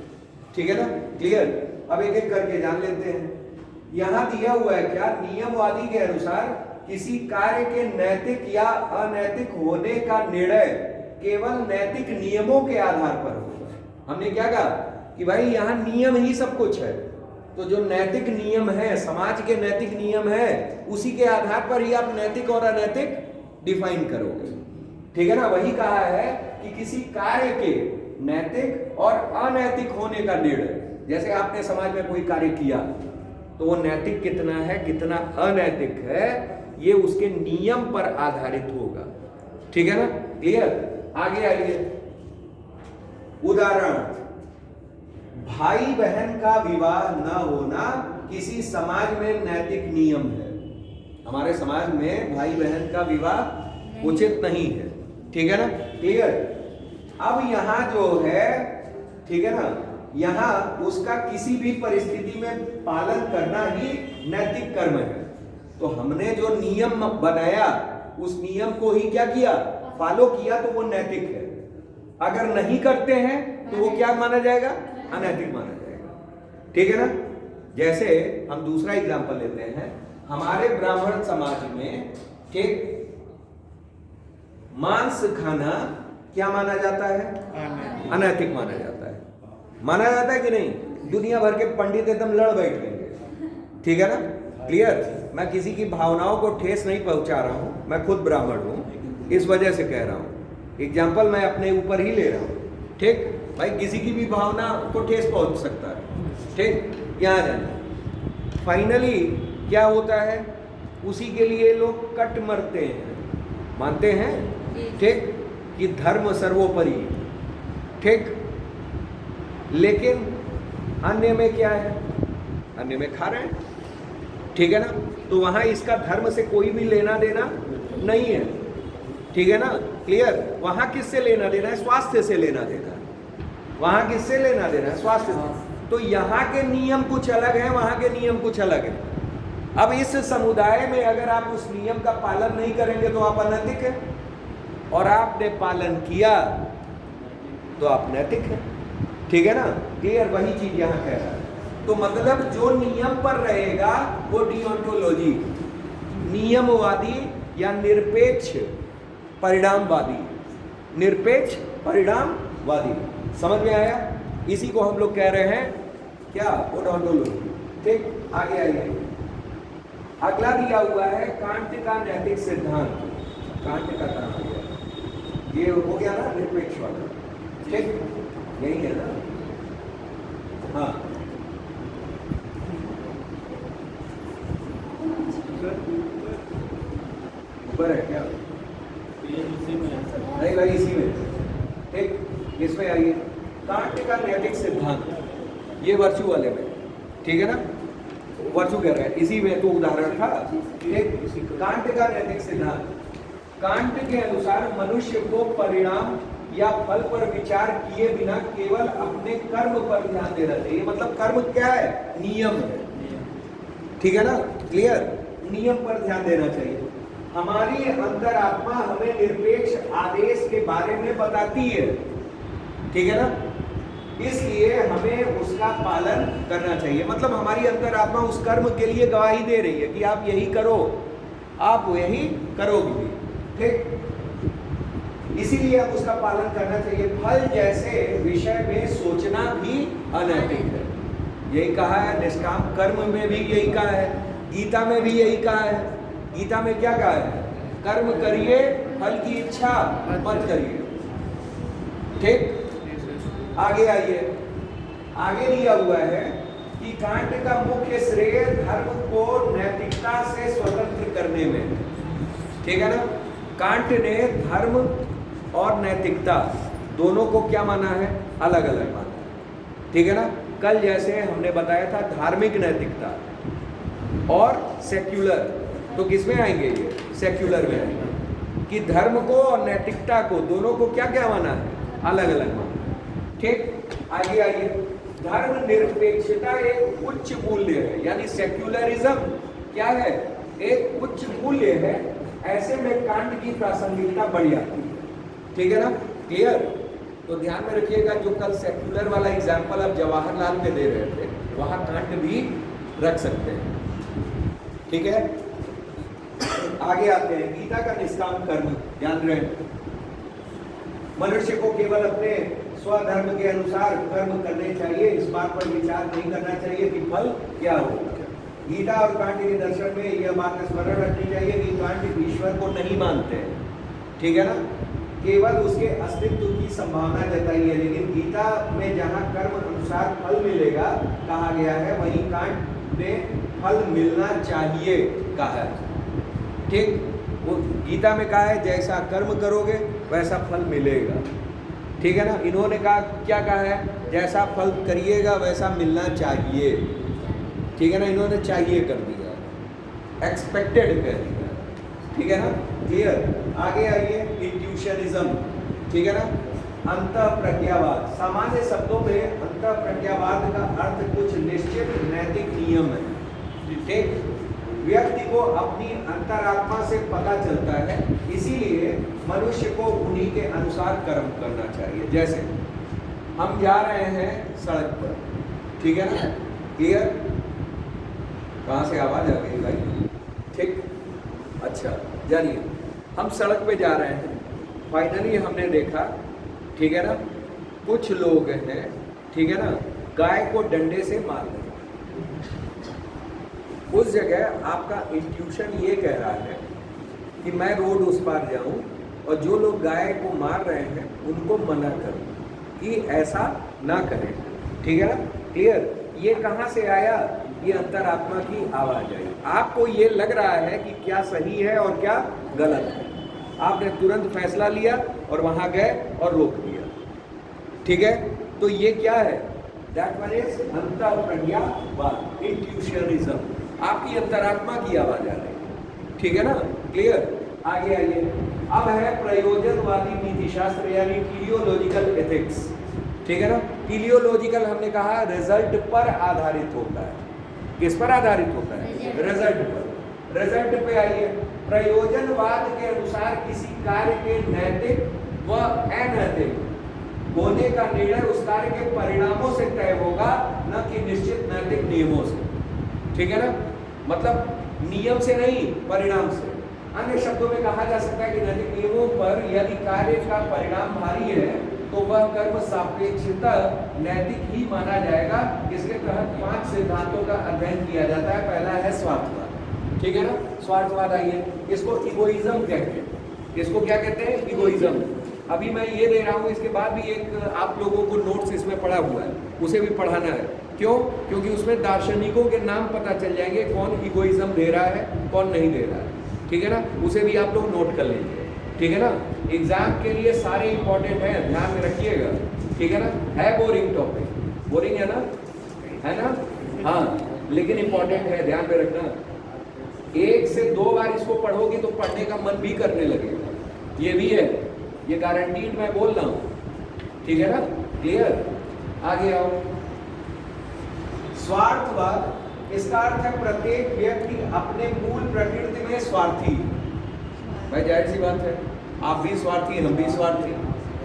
ठीक है ना, क्लियर। अब एक एक करके जान लेते हैं। यहां दिया हुआ है क्या, नियमवादी के अनुसार किसी कार्य के नैतिक या अनैतिक होने का निर्णय केवल नैतिक नियमों के आधार पर होगा। हमने क्या कहा कि भाई यहाँ नियम ही सब कुछ है, तो जो नैतिक नियम है, समाज के नैतिक नियम है, उसी के आधार पर ही आप नैतिक और अनैतिक डिफाइन करोगे। ठीक है ना। वही कहा है कि किसी कार्य के नैतिक और अनैतिक होने का निर्णय, जैसे आपने समाज में कोई कार्य किया तो वो नैतिक कितना है, कितना अनैतिक है, ये उसके नियम पर आधारित होगा। ठीक है ना, क्लियर। आगे आइए, उदाहरण, भाई बहन का विवाह न होना किसी समाज में नैतिक नियम है। हमारे समाज में भाई बहन का विवाह उचित नहीं है। ठीक है ना, क्लियर। अब यहां जो है, ठीक है ना, यहां उसका किसी भी परिस्थिति में पालन करना ही नैतिक कर्म है। तो हमने जो नियम बनाया उस नियम को ही क्या किया, फॉलो किया, तो वो नैतिक है। अगर नहीं करते हैं तो वो क्या माना जाएगा, अनैतिक माना जाएगा। ठीक है ना। जैसे हम दूसरा एग्जांपल लेते हैं, हमारे ब्राह्मण समाज में ठीक मांस खाना क्या माना जाता है, अनैतिक माना जाता है। माना जाता है कि नहीं, दुनिया भर के पंडित एकदम लड़ बैठेंगे। ठीक है ना, क्लियर। मैं किसी की भावनाओं को ठेस नहीं पहुंचा रहा हूं, मैं खुद ब्राह्मण हूं, इस वजह से कह रहा हूं। एग्जाम्पल मैं अपने ऊपर ही ले रहा हूं। ठीक भाई, किसी की भी भावना को ठेस पहुंच सकता है। ठीक, यहां जाना। फाइनली क्या होता है, उसी के लिए लोग कट मरते हैं, मानते हैं ठीक कि धर्म सर्वोपरि। ठीक, लेकिन अन्य में क्या है, अन्य में खा रहे हैं। ठीक है ना, तो वहां इसका धर्म से कोई भी लेना देना नहीं है। ठीक है ना, क्लियर। वहां किससे लेना देना है, स्वास्थ्य से लेना देना है। वहां किससे लेना देना है, स्वास्थ्य से। तो यहाँ के नियम कुछ अलग है, वहां के नियम कुछ अलग है। अब इस समुदाय में अगर आप उस नियम का पालन नहीं करेंगे तो आप अनैतिक है, और आपने पालन किया तो आप नैतिक है। ठीक है ना, क्लियर। वही चीज यहां कह रहा है। तो मतलब जो नियम पर रहेगा वो डिओन्टोलॉजी, नियमवादी या निरपेक्ष परिणामवादी, निरपेक्ष परिणामवादी। समझ में आया? इसी को हम लोग कह रहे हैं क्या, ओडोंटोलॉजी। ठीक, आगे आइए। अगला दिया हुआ है कांट का नैतिक सिद्धांत। कांट का कहां गया, ये हो गया ना निरपेक्ष वाला। ठीक, यही है ना। हाँ, ऊपर है क्या, नहीं भाई इसी में। ठीक, इसमें आइए, कांट का नैतिक सिद्धांत, ये वर्चू वाले में। ठीक है ना, वर्चू कह रहे हैं, इसी में तो उदाहरण था। ठीक, कांट का नैतिक सिद्धांत, कांट के अनुसार मनुष्य को परिणाम या फल पर विचार किए बिना केवल अपने कर्म पर ध्यान देना चाहिए। मतलब कर्म क्या है, नियम है। ठीक है ना, क्लियर। नियम पर ध्यान देना चाहिए। हमारी अंतरात्मा हमें निरपेक्ष आदेश के बारे में बताती है। ठीक है ना, इसलिए हमें उसका पालन करना चाहिए। मतलब हमारी अंतरात्मा उस कर्म के लिए गवाही दे रही है कि आप यही करो, आप यही करोगे। ठीक, इसीलिए अब उसका पालन करना चाहिए। फल जैसे विषय में सोचना भी अनैतिक है, यही कहा है। निष्काम कर्म में भी यही कहा है, गीता में भी यही कहा है। गीता में क्या कहा है, कर्म करिए, फल की इच्छा मत करिए। ठीक, आगे आइए। आगे दिया हुआ है कि कांट का मुख्य श्रेय धर्म को नैतिकता से स्वतंत्र करने में। ठीक है ना, कांट ने धर्म और नैतिकता दोनों को क्या माना है, अलग अलग माना है। ठीक है ना, कल जैसे हमने बताया था धार्मिक नैतिकता और सेक्युलर, तो किसमें आएंगे ये, सेक्युलर में आएंगे। कि धर्म को और नैतिकता को दोनों को क्या क्या माना है, अलग अलग माना है। ठीक, आगे आइए। धर्म निरपेक्षता एक उच्च मूल्य है, यानी सेक्युलरिज्म क्या है, एक उच्च मूल्य है। ऐसे में कांट की प्रासंगिकता बढ़ जाती है। ठीक है ना, क्लियर। तो ध्यान में रखिएगा, जो कल सेक्युलर वाला एग्जाम्पल आप जवाहरलाल में दे रहे थे, वहां कांट भी रख सकते हैं। ठीक है, आगे आते हैं। गीता का निष्काम कर्म, ध्यान रहे। मनुष्य को केवल अपने स्वधर्म के अनुसार कर्म करने चाहिए, इस बात पर विचार नहीं करना चाहिए कि फल क्या होगा। गीता और कांट के दर्शन में यह बात स्मरण रखनी चाहिए कि कांट ईश्वर को नहीं मानते हैं, ठीक है ना, केवल उसके अस्तित्व की संभावना जताई है। लेकिन गीता में जहाँ कर्म अनुसार फल मिलेगा कहा गया है, वहीं कांट ने फल मिलना चाहिए कहा है। ठीक, वो गीता में कहा है जैसा कर्म करोगे वैसा फल मिलेगा, ठीक है ना। इन्होंने कहा, क्या कहा है, जैसा फल करिएगा वैसा मिलना चाहिए, ठीक है ना। इन्होंने चाहिए कर दिया, एक्सपेक्टेड कर दिया, ठीक है ना, क्लियर। आगे आइए, इंट्यूशनिज्म, ठीक है ना, अंतः प्रज्ञावाद। सामान्य शब्दों में अंतः प्रज्ञावाद का अर्थ कुछ निश्चित नैतिक नियम है, ठीक। व्यक्ति को अपनी अंतरात्मा से पता चलता है, इसीलिए मनुष्य को उन्हीं के अनुसार कर्म करना चाहिए। जैसे हम जा रहे हैं सड़क पर, ठीक है ना, क्लियर। कहाँ से आवाज आ गई भाई, ठीक, अच्छा, जानिए हम सड़क पे जा रहे हैं, फाइनली हमने देखा, ठीक है ना, कुछ लोग हैं, ठीक है ना, गाय को डंडे से मार रहे हैं। उस जगह आपका इंट्यूशन ये कह रहा है कि मैं रोड उस पार जाऊं और जो लोग गाय को मार रहे हैं उनको मना करूं कि ऐसा ना करें, ठीक है ना, क्लियर। ये कहाँ से आया, ये अंतरात्मा की आवाज आई। आपको ये लग रहा है कि क्या सही है और क्या गलत है, आपने तुरंत फैसला लिया और वहां गए और रोक दिया, ठीक है। तो ये क्या है, दैट वन इज अंतःप्रज्ञावाद, इंट्यूशनिज्म, आपकी अंतरात्मा की आवाज आ रही है, ठीक है ना, क्लियर। आगे आइए, अब है प्रयोजनवादी नीतिशास्त्र यानी टीलियोलॉजिकल एथिक्स, ठीक है ना। टीलियोलॉजिकल हमने कहा रिजल्ट पर आधारित होता है, किस पर आधारित होता है, रिजल्ट पर। रिजल्ट पे आइए, प्रयोजनवाद के अनुसार किसी कार्य के नैतिक व अनैतिक होने का निर्णय उस कार्य के परिणामों से तय होगा, न कि निश्चित नैतिक नियमों से, ठीक है ना, मतलब नियम से नहीं, परिणाम से। अन्य शब्दों में कहा जा सकता है कि नैतिक नियमों पर यदि कार्य का परिणाम भारी है तो वह कर्म सापेक्षता नैतिक ही माना जाएगा। इसके तहत 5 सिद्धांतों का अध्ययन किया जाता है। पहला है स्वार्थवाद, ठीक है ना, स्वार्थवाद। आइए, इसको इगोइज्म कहते हैं। इसको क्या कहते हैं, इगोइज्म। अभी मैं ये दे रहा हूँ, इसके बाद भी एक आप लोगों को नोट्स इसमें पढ़ा हुआ है, उसे भी पढ़ाना है। क्यों, क्योंकि उसमें दार्शनिकों के नाम पता चल जाएंगे, कौन इगोइज्म दे रहा है कौन नहीं दे रहा है, ठीक है ना, उसे भी आप लोग नोट कर लीजिए, ठीक है ना। एग्जाम के लिए सारे इंपॉर्टेंट हैं, ध्यान में रखिएगा, ठीक है ना। है बोरिंग टॉपिक, बोरिंग है ना, हाँ, लेकिन इंपॉर्टेंट है, ध्यान में रखना। 1 से 2 बार इसको पढ़ोगे तो पढ़ने का मन भी करने लगेगा, ये भी है, ये गारंटीड मैं बोल रहा हूँ, ठीक है ना, क्लियर। आगे आओ, स्वार्थवाद, इसका अर्थ है प्रत्येक व्यक्ति अपने मूल प्रकृति में स्वार्थी। भाई जाहिर सी बात है, आप भी स्वार्थी, हम भी स्वार्थी,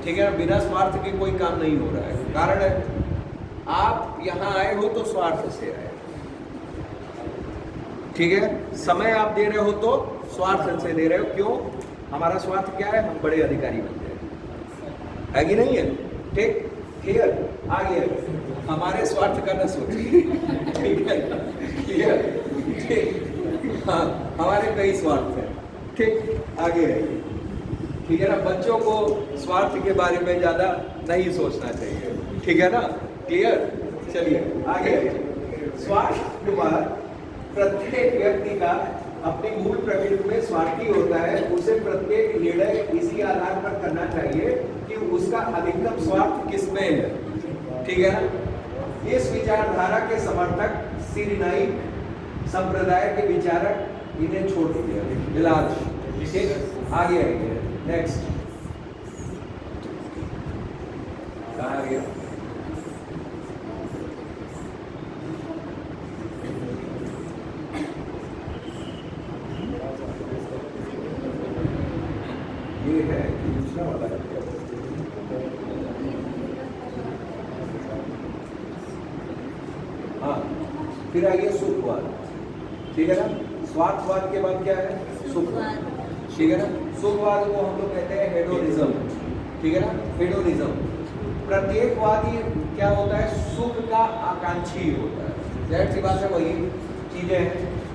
ठीक है ना, बिना स्वार्थ के कोई काम नहीं हो रहा है। कारण है, आप यहाँ आए हो तो स्वार्थ से आए, ठीक है, समय आप दे रहे हो तो स्वार्थ से दे रहे हो। क्यों, हमारा स्वार्थ क्या है, हम बड़े अधिकारी बन जाए, है कि नहीं है, ठीक, क्लियर। आगे हमारे स्वार्थ का न सोचिए, ठीक है, क्लियर, ठीक, हाँ, हमारे कई स्वार्थ हैं, ठीक। आगे है, ठीक है ना, बच्चों को स्वार्थ के बारे में ज्यादा नहीं सोचना चाहिए, ठीक है ना, क्लियर। चलिए आगे, स्वार्थवाद, प्रत्येक व्यक्ति का अपनी मूल प्रकृति में स्वार्थी होता है। उसे प्रत्येक निर्णय इसी आधार पर करना चाहिए कि उसका अधिकतम स्वार्थ किसमें है, ठीक है ना। इस विचारधारा के समर्थक सिरनाइक संप्रदाय के विचारक इन्हें छोड़ दिया इलाज, ठीक। आगे आइए, नेक्स्ट कहाँ गया, ये है दूसरा वाला है। हाँ, फिर आइए सुखवाद, ठीक है ना। स्वार्थवाद के बाद क्या है, सुखवाद, ठीक है ना। सुखवाद को हम लोग कहते हैं हेडोनिज्म, ठीक है ना, हेडोनिज्म। प्रत्येकवादी क्या होता है, सुख का आकांक्षी होता है। जाहिर सी बात है, वही चीजें हैं,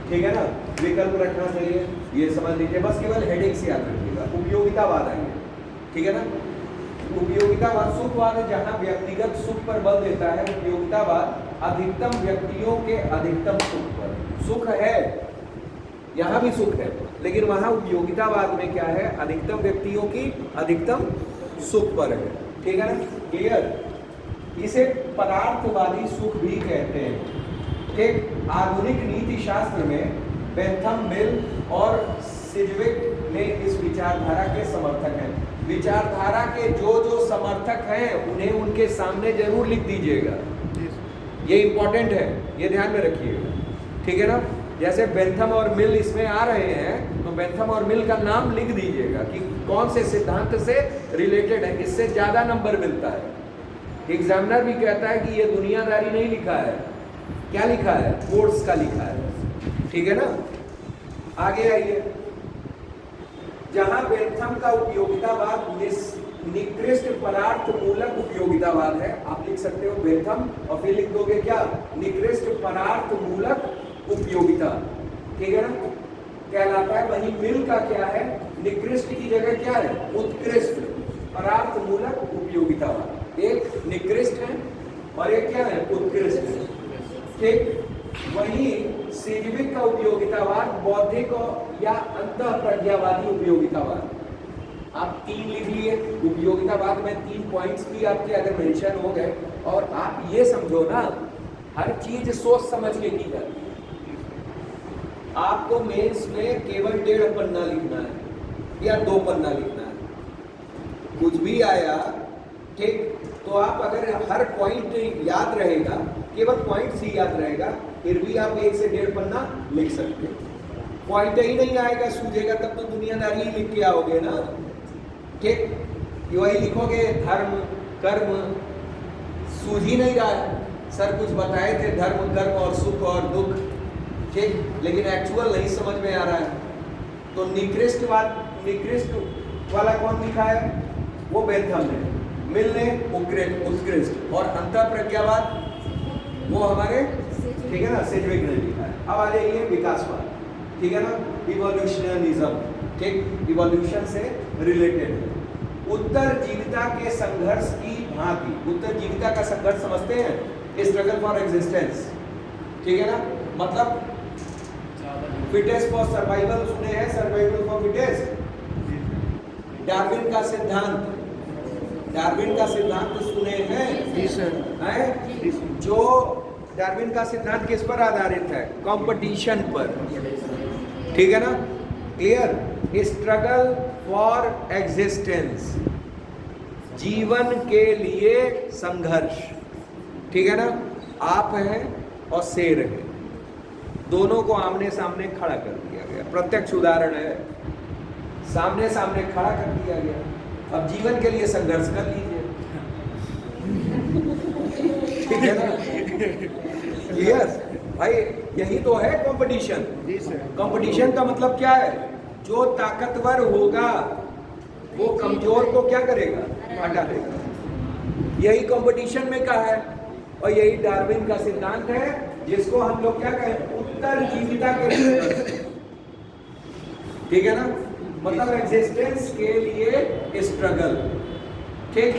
ठीक है ना, विकल्प रखना चाहिए, ये समझ लीजिए, बस केवल हेडिंग से याद रखिएगा। उपयोगितावाद आइए, ठीक है ना। उपयोगितावाद सुखवाद है जहां व्यक्तिगत सुख पर बल देता है। उपयोगितावाद अधिकतम व्यक्तियों के अधिकतम सुख पर। सुख है, यहाँ भी सुख है, लेकिन वहां उपयोगितावाद में क्या है, अधिकतम व्यक्तियों की अधिकतम सुख पर है, ठीक है ना, क्लियर। इसे पदार्थवादी सुख भी कहते हैं। ठीक, आधुनिक नीति शास्त्र में बेंथम, मिल और सिजविक ने इस विचारधारा के समर्थक हैं। विचारधारा के जो जो समर्थक हैं उन्हें उनके सामने जरूर लिख दीजिएगा, ये इंपॉर्टेंट है, ये ध्यान में रखिएगा, ठीक है ना। जैसे बेंथम और मिल इसमें आ रहे हैं, तो बेंथम और मिल का नाम लिख दीजिएगा कि कौन से सिद्धांत से रिलेटेड है, इससे ज्यादा नंबर मिलता है। एग्जामिनर भी कहता है कि ये दुनियादारी नहीं लिखा है, क्या लिखा है, कोर्स का लिखा है, ठीक है ना। आगे आइए, जहां बेंथम का उपयोगितावाद निकृष्ट पदार्थ मूलक उपयोगितावाद है, आप लिख सकते हो बेंथम और फिर लिख दोगे क्या, निकृष्ट पदार्थ मूलक उपयोगिता, ठीक है ना, कहलाता है। वहीं मिल का क्या है, निकृष्ट की जगह क्या है, उत्कृष्ट पदार्थ मूलक उपयोगितावाद। एक निकृष्ट है और एक क्या है, उत्कृष्ट है, ठीक। वहीं सिजविक का उपयोगितावाद बौद्धिक या अंतःप्रज्ञावादी उपयोगितावाद। आप 3 लिख लिए, उपयोगितावाद में 3 पॉइंट्स भी आपके अगर मेंशन हो गए, और आप ये समझो ना, हर चीज सोच समझ के की जाती है। आपको मेंस में केवल 1.5 पन्ना लिखना है या 2 पन्ना लिखना है, कुछ भी आया, ठीक, तो आप अगर हर पॉइंट याद रहेगा, केवल पॉइंट्स ही याद रहेगा, फिर भी आप 1 से 1.5 पन्ना लिख सकते हैं। पॉइंट ही नहीं आएगा, सूझेगा, तब तो दुनियादारी ही लिख के आओगे ना, ठीक। वही लिखोगे, धर्म कर्म, सूझ ही नहीं रहा है। सर कुछ बताए थे, धर्म कर्म और सुख और दुख, ठीक, लेकिन एक्चुअल नहीं समझ में आ रहा है। तो निकृष्ट वाला कौन लिखा है, वो बेंथम ने, मिल ने उत्कृष्ट, और अंतःप्रज्ञावाद वो हमारे, ठीक है ना, सिजविक ने लिखा है। अब आ जाइए विकासवाद, ठीक है ना, इवोल्यूशनिज्म, ठीक, इवोल्यूशन से रिलेटेड है। उत्तरजीविता के संघर्ष की भांति, उत्तरजीविता का संघर्ष समझते हैं, स्ट्रगल फॉर एग्जिस्टेंस, ठीक है ना, मतलब फिटेस्ट फॉर सर्वाइवल सुने हैं, सर्वाइवल फॉर फिटेस्ट। डार्विन का सिद्धांत, डार्विन का सिद्धांत सुने हैं जी सर, हैं? जो डार्विन का सिद्धांत किस पर आधारित है, कंपटीशन पर, ठीक है ना, क्लियर। स्ट्रगल फॉर एग्जिस्टेंस, जीवन के लिए संघर्ष, ठीक है ना। आप हैं और शेर है, दोनों को आमने सामने खड़ा कर दिया गया, प्रत्यक्ष उदाहरण है, सामने सामने खड़ा कर दिया गया। अब जीवन के लिए संघर्ष कर लीजिए, ठीक है ना, क्लियर भाई, यही तो है कंपटीशन। कंपटीशन का मतलब क्या है, जो ताकतवर होगा वो कमजोर को क्या करेगा, हटा देगा। यही कंपटीशन में कहा है, और यही डार्विन का सिद्धांत है, जिसको हम लोग क्या कहें, उत्तरजीविता के लिए, ठीक है ना, मतलब एग्जिस्टेंस के लिए स्ट्रगल, ठीक।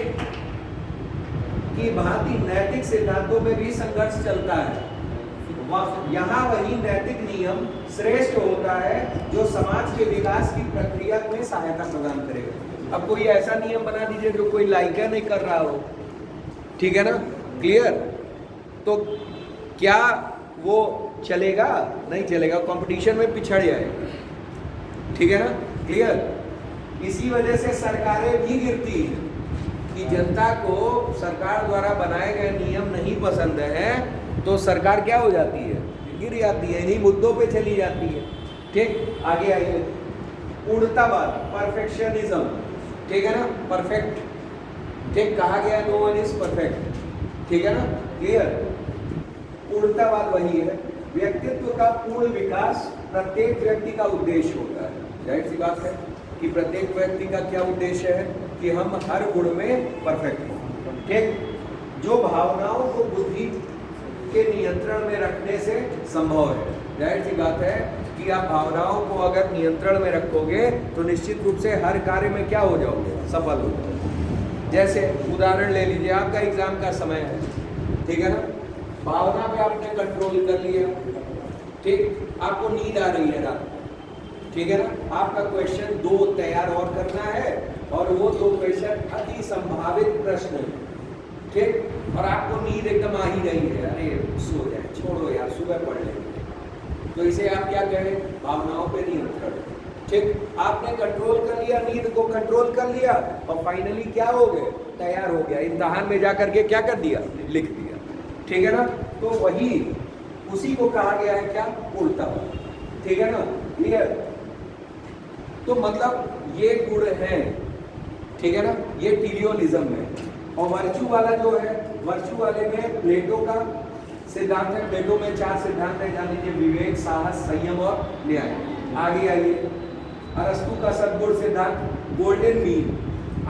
की भांति नैतिक सिद्धांतों में भी संघर्ष चलता है। यहाँ वही नैतिक नियम श्रेष्ठ होता है जो समाज के विकास की प्रक्रिया में सहायता प्रदान करेगा। अब कोई ऐसा नियम बना दीजिए जो कोई लाइका नहीं कर रहा हो, ठीक है ना, क्लियर, तो क्या वो चलेगा, नहीं चलेगा, कंपटीशन में पिछड़ जाएगा, ठीक है ना, क्लियर। इसी वजह से सरकारें भी गिरती हैं कि जनता को सरकार द्वारा बनाए गए नियम नहीं पसंद है, तो सरकार क्या हो जाती है, गिर जाती है, इन्हीं मुद्दों पे चली जाती है, ठीक। आगे आइए, पूर्णतावाद, परफेक्शनिज्म, ठीक है ना, परफेक्ट, ठीक, कहा गया नो वन इज परफेक्ट, ठीक है ना, क्लियर। पूर्णतावाद वही है, व्यक्तित्व का पूर्ण विकास प्रत्येक व्यक्ति का उद्देश्य होता है। जाहिर सी बात है कि प्रत्येक व्यक्ति का क्या उद्देश्य है, कि हम हर गुण में परफेक्ट हों। ठीक, जो भावनाओं को बुद्धि के नियंत्रण में रखने से संभव है। जाहिर सी बात है कि आप भावनाओं को अगर नियंत्रण में रखोगे तो निश्चित रूप से हर कार्य में क्या हो जाओगे, सफल हो जाओगे। जैसे उदाहरण ले लीजिए, आपका एग्जाम का समय है, ठीक है ना, भावना पे आपने कंट्रोल कर लिया, ठीक, आपको नींद आ रही है रात, ठीक है ना, आपका क्वेश्चन 2 तैयार और करना है और वो 2 क्वेश्चन अति संभावित प्रश्न है, ठीक, और आपको नींद एकदम आ ही रही है, अरे सो जाए, छोड़ो यार सुबह पढ़ लेंगे, तो इसे आप क्या कहें, भावनाओं पे नियंत्रण। ठीक, आपने कंट्रोल कर लिया, नींद को कंट्रोल कर लिया और फाइनली क्या हो गए, तैयार हो गया, इम्तिहान में जाकर के क्या कर दिया, लिख दिया, ठीक है ना। तो वही उसी को कहा गया है क्या, पूर्णता, ठीक है ना, क्लियर। तो मतलब ये गुण है, ठीक है ना, ये टीलियोनिज्म में। और वर्चू वाला जो है, वर्चू वाले में प्लेटो का सिद्धांत है। प्लेटो में 4 सिद्धांत है, जान लीजिए, विवेक, साहस, संयम और न्याय। आगे आइए, अरस्तु का सद्गुण सिद्धांत, गोल्डन मीन,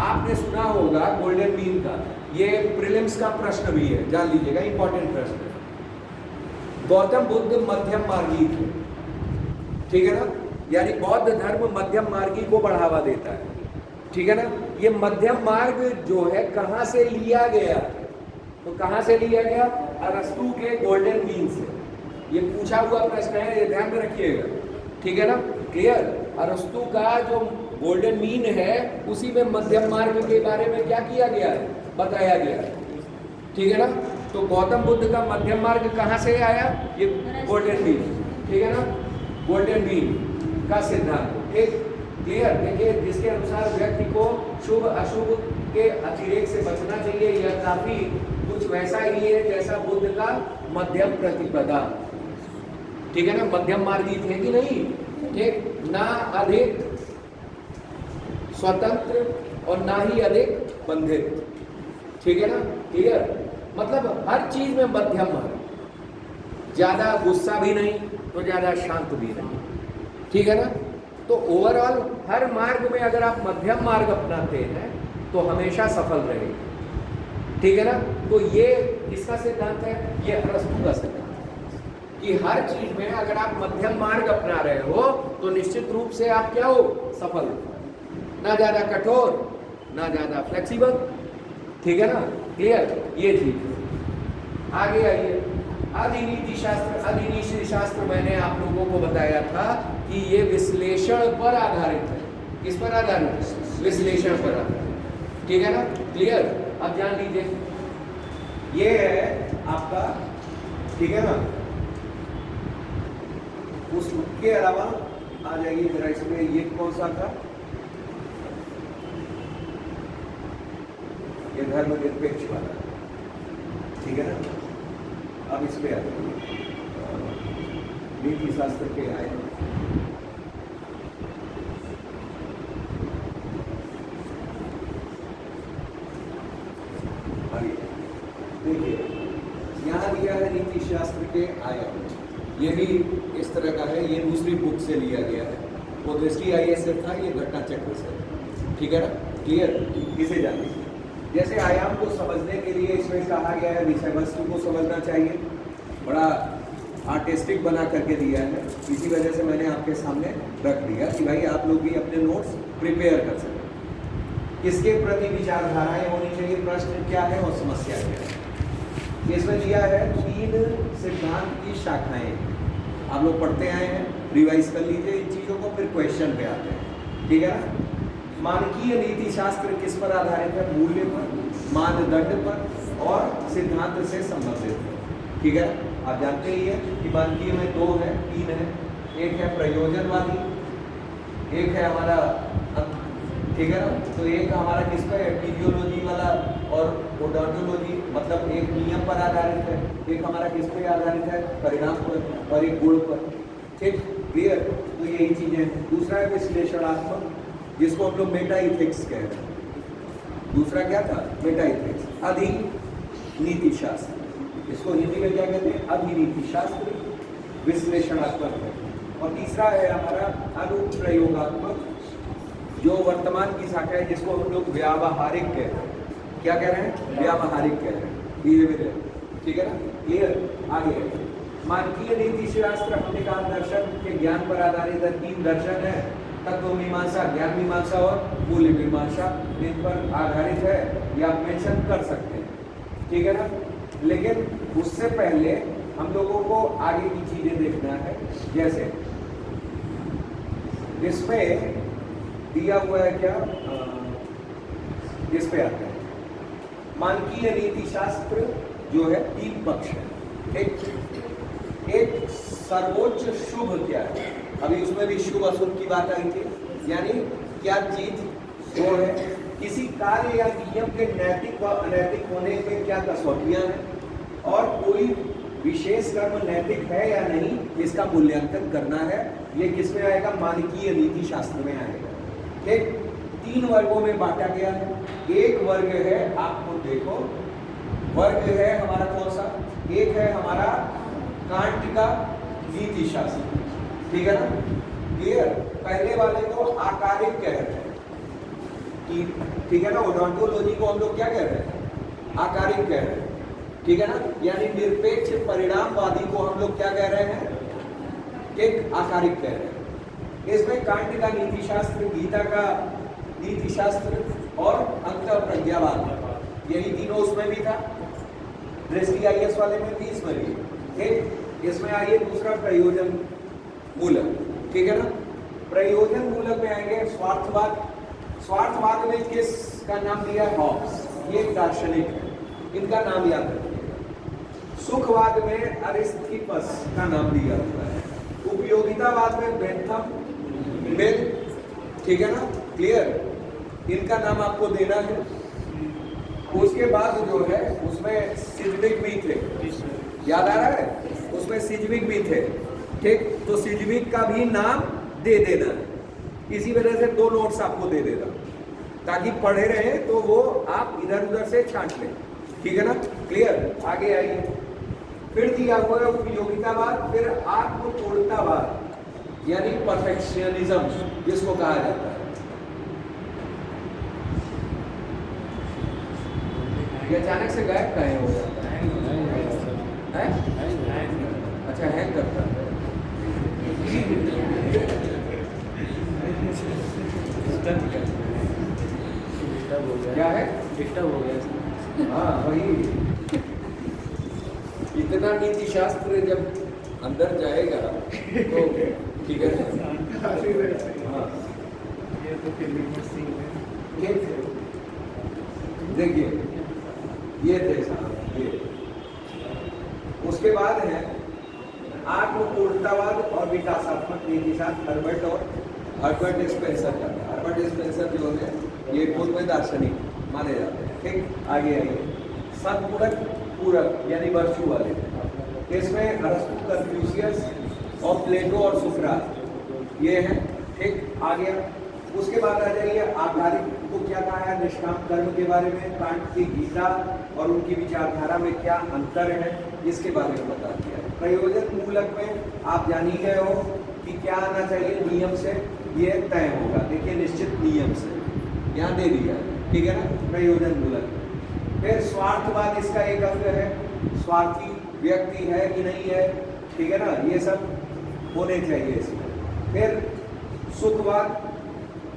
आपने सुना होगा गोल्डन मीन का, ये प्रीलिम्स का प्रश्न भी है, जान लीजिएगा, इंपॉर्टेंट प्रश्न है। गौतम बुद्ध मध्यम मार्गी थे, ठीक है ना, यानी बौद्ध धर्म मध्यम मार्गी को बढ़ावा देता है, ठीक है ना। ये मध्यम मार्ग जो है कहाँ से लिया गया, तो कहाँ से लिया गया, अरस्तु के गोल्डन मीन से। ये पूछा हुआ प्रश्न है, ये ध्यान में रखिएगा, ठीक है ना, क्लियर। अरस्तु का जो गोल्डन मीन है उसी में मध्यम मार्ग के बारे में क्या किया गया है, बताया गया है, ठीक है ना। तो गौतम बुद्ध का मध्यम मार्ग कहाँ से आया, ये गोल्डन मीन, ठीक है ना, गोल्डन मीन का सिद्धांत, ठीक, क्लियर। देखिए, जिसके अनुसार व्यक्ति को शुभ अशुभ के अतिरेक से बचना चाहिए, यह काफी कुछ वैसा ही है जैसा बुद्ध का मध्यम प्रतिपदा, ठीक है ना, मध्यम मार्गी थे कि नहीं, ठीक, ना अधिक स्वतंत्र और ना ही अधिक बंधित, ठीक है ना, क्लियर। मतलब हर चीज में मध्यम मार्ग, ज्यादा गुस्सा भी नहीं तो ज्यादा शांत भी नहीं, ठीक है ना। तो ओवरऑल हर मार्ग में अगर आप मध्यम मार्ग अपनाते हैं तो हमेशा सफल रहेंगे, ठीक है ना। तो ये किसका सिद्धांत है, ये अरस्तु का सिद्धांत है कि हर चीज में अगर आप मध्यम मार्ग अपना रहे हो तो निश्चित रूप से आप क्या हो, सफल हो, ना ज्यादा कठोर ना ज्यादा फ्लेक्सिबल, ठीक है ना, क्लियर। ये चीज आगे आइए, अधिनीति शास्त्र। अधिनीति शास्त्र मैंने आप लोगों को बताया था कि ये विश्लेषण पर आधारित है, किस पर आधारित है, विश्लेषण पर आधारित, ठीक है ना, क्लियर। अब जान लीजिए, ये है आपका, ठीक है ना, उसके अलावा आ जाइए जरा इसमें, ये कौन सा था, ये धर्मनिरपेक्ष वाला, ठीक है ना। अब इसमें आ जाइए, नीति शास्त्र के आए, देखिए यहाँ दिया है नीति शास्त्र के आयाम, ये भी इस तरह का है, ये दूसरी बुक से लिया गया है, वो दृष्टि ISF था, ये घटना चक्र से, ठीक है ना, क्लियर। इसे जानिए, जैसे आयाम को समझने के लिए इसमें कहा गया है विषय वस्तु को समझना चाहिए, बड़ा आर्टिस्टिक बना करके दिया है, इसी वजह से मैंने आपके सामने रख दिया कि भाई आप लोग भी अपने नोट्स प्रिपेयर कर सकें। इसके प्रति विचारधाराएं होनी चाहिए, प्रश्न क्या है और समस्या क्या है। इसमें दिया है 3 सिद्धांत की शाखाएं, आप लोग पढ़ते आए हैं, रिवाइज कर लीजिए इन चीज़ों को, फिर क्वेश्चन पे आते हैं, ठीक है ना। मानकीय नीति शास्त्र किस पर आधारित है, मूल्य पर, मानदंड पर और सिद्धांत से संबंधित है, ठीक है। आप जानते ही है कि मानकीय में 2 है, 3 है, एक है प्रयोजनवादी, एक है हमारा, ठीक है ना, तो एक हमारा किस पर है, टीलियोलॉजी वाला और ओडोंटोलॉजी, मतलब एक नियम पर आधारित है, एक हमारा किस पे आधारित है, परिणाम पर, और एक गुण पर, ठीक, क्लियर। तो यही चीजें। दूसरा है विश्लेषणात्मक, जिसको हम लोग मेटा इथिक्स कहते हैं। दूसरा क्या था, मेटा इथिक्स। अधिनीति शास्त्र, इसको हिंदी में क्या कहते हैं, अधिनीति शास्त्र, विश्लेषणात्मक है। और तीसरा है हमारा अनुप्रयोगात्मक जो वर्तमान की शाखा है जिसको हम लोग व्यावहारिक कह रहे हैं। क्या कह रहे हैं? व्यावहारिक कह रहे हैं, बिहेवियर। ठीक है ना? क्लियर? आगे मानकीय नीति शास्त्र हमने कहा दर्शन के ज्ञान पर आधारित है। 3 दर्शन है, तत्व मीमांसा, ज्ञान मीमांसा और मूल्य मीमांसा, इन पर आधारित है, ये आप मेंशन कर सकते हैं। ठीक है ना? लेकिन उससे पहले हम लोगों को आगे की चीजें देखना है। जैसे इसमें दिया हुआ है क्या, इस पे आते हैं। मानकीय नीति शास्त्र जो है 3 पक्ष है। एक सर्वोच्च शुभ क्या है, अभी उसमें भी शुभ अशुभ की बात आई थी, यानी क्या चीज जो है किसी कार्य या नियम के नैतिक व अनैतिक होने में क्या कसौटियां हैं, और कोई विशेष कर्म नैतिक है या नहीं इसका मूल्यांकन करना है। ये किस में आएगा? मानकीय नीति शास्त्र में आएगा। ठीक, 3 वर्गों में बांटा गया है। एक वर्ग है, आपको देखो वर्ग है हमारा कौन सा? एक है हमारा कांट का नीति शास्त्र। ठीक है ना? क्लियर? पहले वाले को आकारिक कह रहे हैं। ठीक है ना? ओडोंटोलॉजी को हम लोग क्या कह रहे हैं? आकारिक कह रहे हैं। ठीक है ना? यानी निरपेक्ष परिणामवादी को हम लोग क्या कह रहे हैं? एक आकारिक कह रहे हैं। इसमें कांट का नीति शास्त्र, गीता का नीति शास्त्र और अंतःप्रज्ञावाद, यही तीनों उसमें भी था। दृष्टि आईएएस वाले में भी, इसमें भी। ठीक, इसमें आइए दूसरा प्रयोजन मूलक। ठीक है ना? प्रयोजन मूलक में आएंगे स्वार्थवाद। स्वार्थवाद में किसका नाम दिया? हॉब्स, ये एक दार्शनिक है, इनका नाम याद रखिए। सुखवाद में अरिस्टिपस का नाम दिया हुआ है। उपयोगितावाद में बेंथम मिल। ठीक है ना? क्लियर? इनका नाम आपको देना है। उसके बाद जो है उसमें सिज्विक भी थे, याद आ रहा है? उसमें सिज्विक भी थे। ठीक, तो सिज्विक का भी नाम दे देना है। इसी वजह से 2 नोट्स आपको दे देना, ताकि पढ़े रहे तो वो आप इधर उधर से छांट लें। ठीक है ना? क्लियर? आगे आइए। फिर दिया हुआ है उपयोगितावाद, फिर आत्मपूर्णतावाद, यानी परफेक्शनिज्म जिसको कहा जाता है। ये अचानक से गायब काहे हो जाता है? अच्छा, हैंग करता है। क्या है? डिस्टर्ब हो गया। हाँ वही, इतना नीति शास्त्र जब अंदर जाएगा तो ठीक है। हाँ देखिए, ये थे साहब, ये उसके बाद है आत्मपूर्णतावाद और विकासात्मक नीति शास्त्र, हर्बर्ट स्पेंसर का। हर्बर्ट स्पेंसर जो है ये पूर्व दार्शनिक माने जाते हैं। ठीक, आगे आइए। सद्गुणक पूरक यानी वर्चू वाले, इसमें अरस्तु, कन्फ्यूशियस और प्लेटो और सुकरात ये है। ठीक, आगे उसके बाद आ जाइए आधारिक को क्या कहा है? निष्काम कर्म के बारे में। कांट की गीता और उनकी विचारधारा में क्या अंतर है इसके बारे में बता दिया है। प्रयोजन मूलक में आप जान ही गए हो कि क्या आना चाहिए नियम से, ये तय होगा। देखिए निश्चित नियम से यहाँ दे दिया है। ठीक है ना? प्रयोजन मूलक। फिर स्वार्थवाद इसका एक अंग है, स्वार्थी व्यक्ति है कि नहीं है। ठीक है ना? ये सब होने चाहिए इसमें। फिर सुखवाद,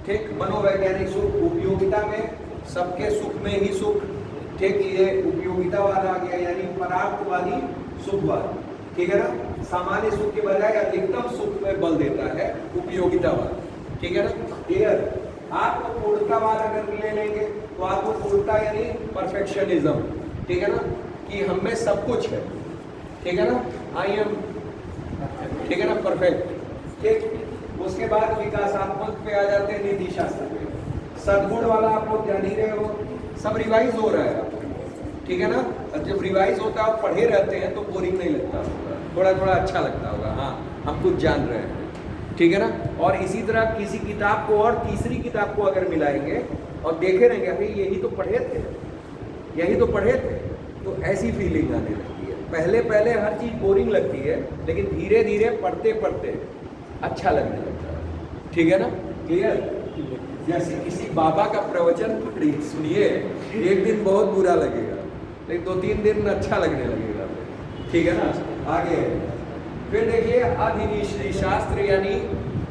ठीक, मनोवैज्ञानिक सुख। उपयोगिता में सबके सुख में ही सुख। ठीक, ये उपयोगितावाद आ गया, यानी परार्थवादी सुखवाद। ठीक है ना? सामान्य सुख के बजाय अधिकतम सुख में बल देता है उपयोगितावाद। ठीक है ना? क्लियर? आत्मपूर्णतावाद अगर ले लेंगे तो आत्मपूर्णता यानी परफेक्शनिज्म। ठीक है ना? कि हम में सब कुछ है। ठीक है ना? आई एम, ठीक है ना, परफेक्ट। ठीक, उसके बाद विकासात्मक पे आ जाते हैं नीति शास्त्र पे। सद्गुण वाला आप लोग जान ही रहे हो, सब रिवाइज हो रहा है आपको। ठीक है ना? जब रिवाइज होता है, पढ़े रहते हैं तो बोरिंग नहीं लगता होगा, थोड़ा थोड़ा अच्छा लगता होगा। हाँ, हम कुछ जान रहे हैं। ठीक है ना? और इसी तरह किसी किताब को और तीसरी किताब को अगर मिलाएंगे और देखे रहेंगे, अरे यही तो पढ़े थे, यही तो पढ़े थे, तो ऐसी फीलिंग आने लगती है। पहले पहले हर चीज़ बोरिंग लगती है, लेकिन धीरे धीरे पढ़ते पढ़ते अच्छा लगने लगता है। ठीक है ना? क्लियर? जैसे किसी बाबा का प्रवचन सुनिए, एक दिन बहुत बुरा लगेगा, लेकिन 2-3 दिन अच्छा लगने लगेगा, ठीक है ना। आगे फिर देखिए अधिनिषेध शास्त्र यानी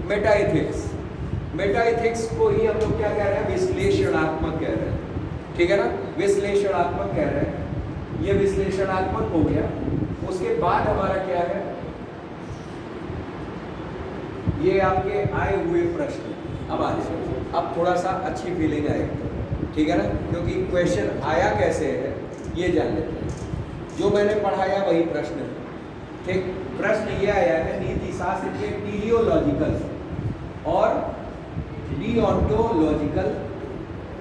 मेटाएथिक्स। मेटाएथिक्स को ही हम लोग क्या कह रहे हैं, विश्लेषणात्मक कह रहे हैं, ठीक है ना, विश्लेषणात्मक कह रहे हैं। ये विश्लेषणात्मक हो गया। उसके बाद हमारा क्या है, ये आपके आए हुए प्रश्न। अब आ जाए, अब थोड़ा सा अच्छी फीलिंग आएगी, ठीक है ना, क्योंकि क्वेश्चन आया कैसे है ये जान लेते हैं। जो मैंने पढ़ाया वही प्रश्न है, ठीक। प्रश्न ये आया है, नीति शास्त्र के टीलियोलॉजिकल और डिओन्टोलॉजिकल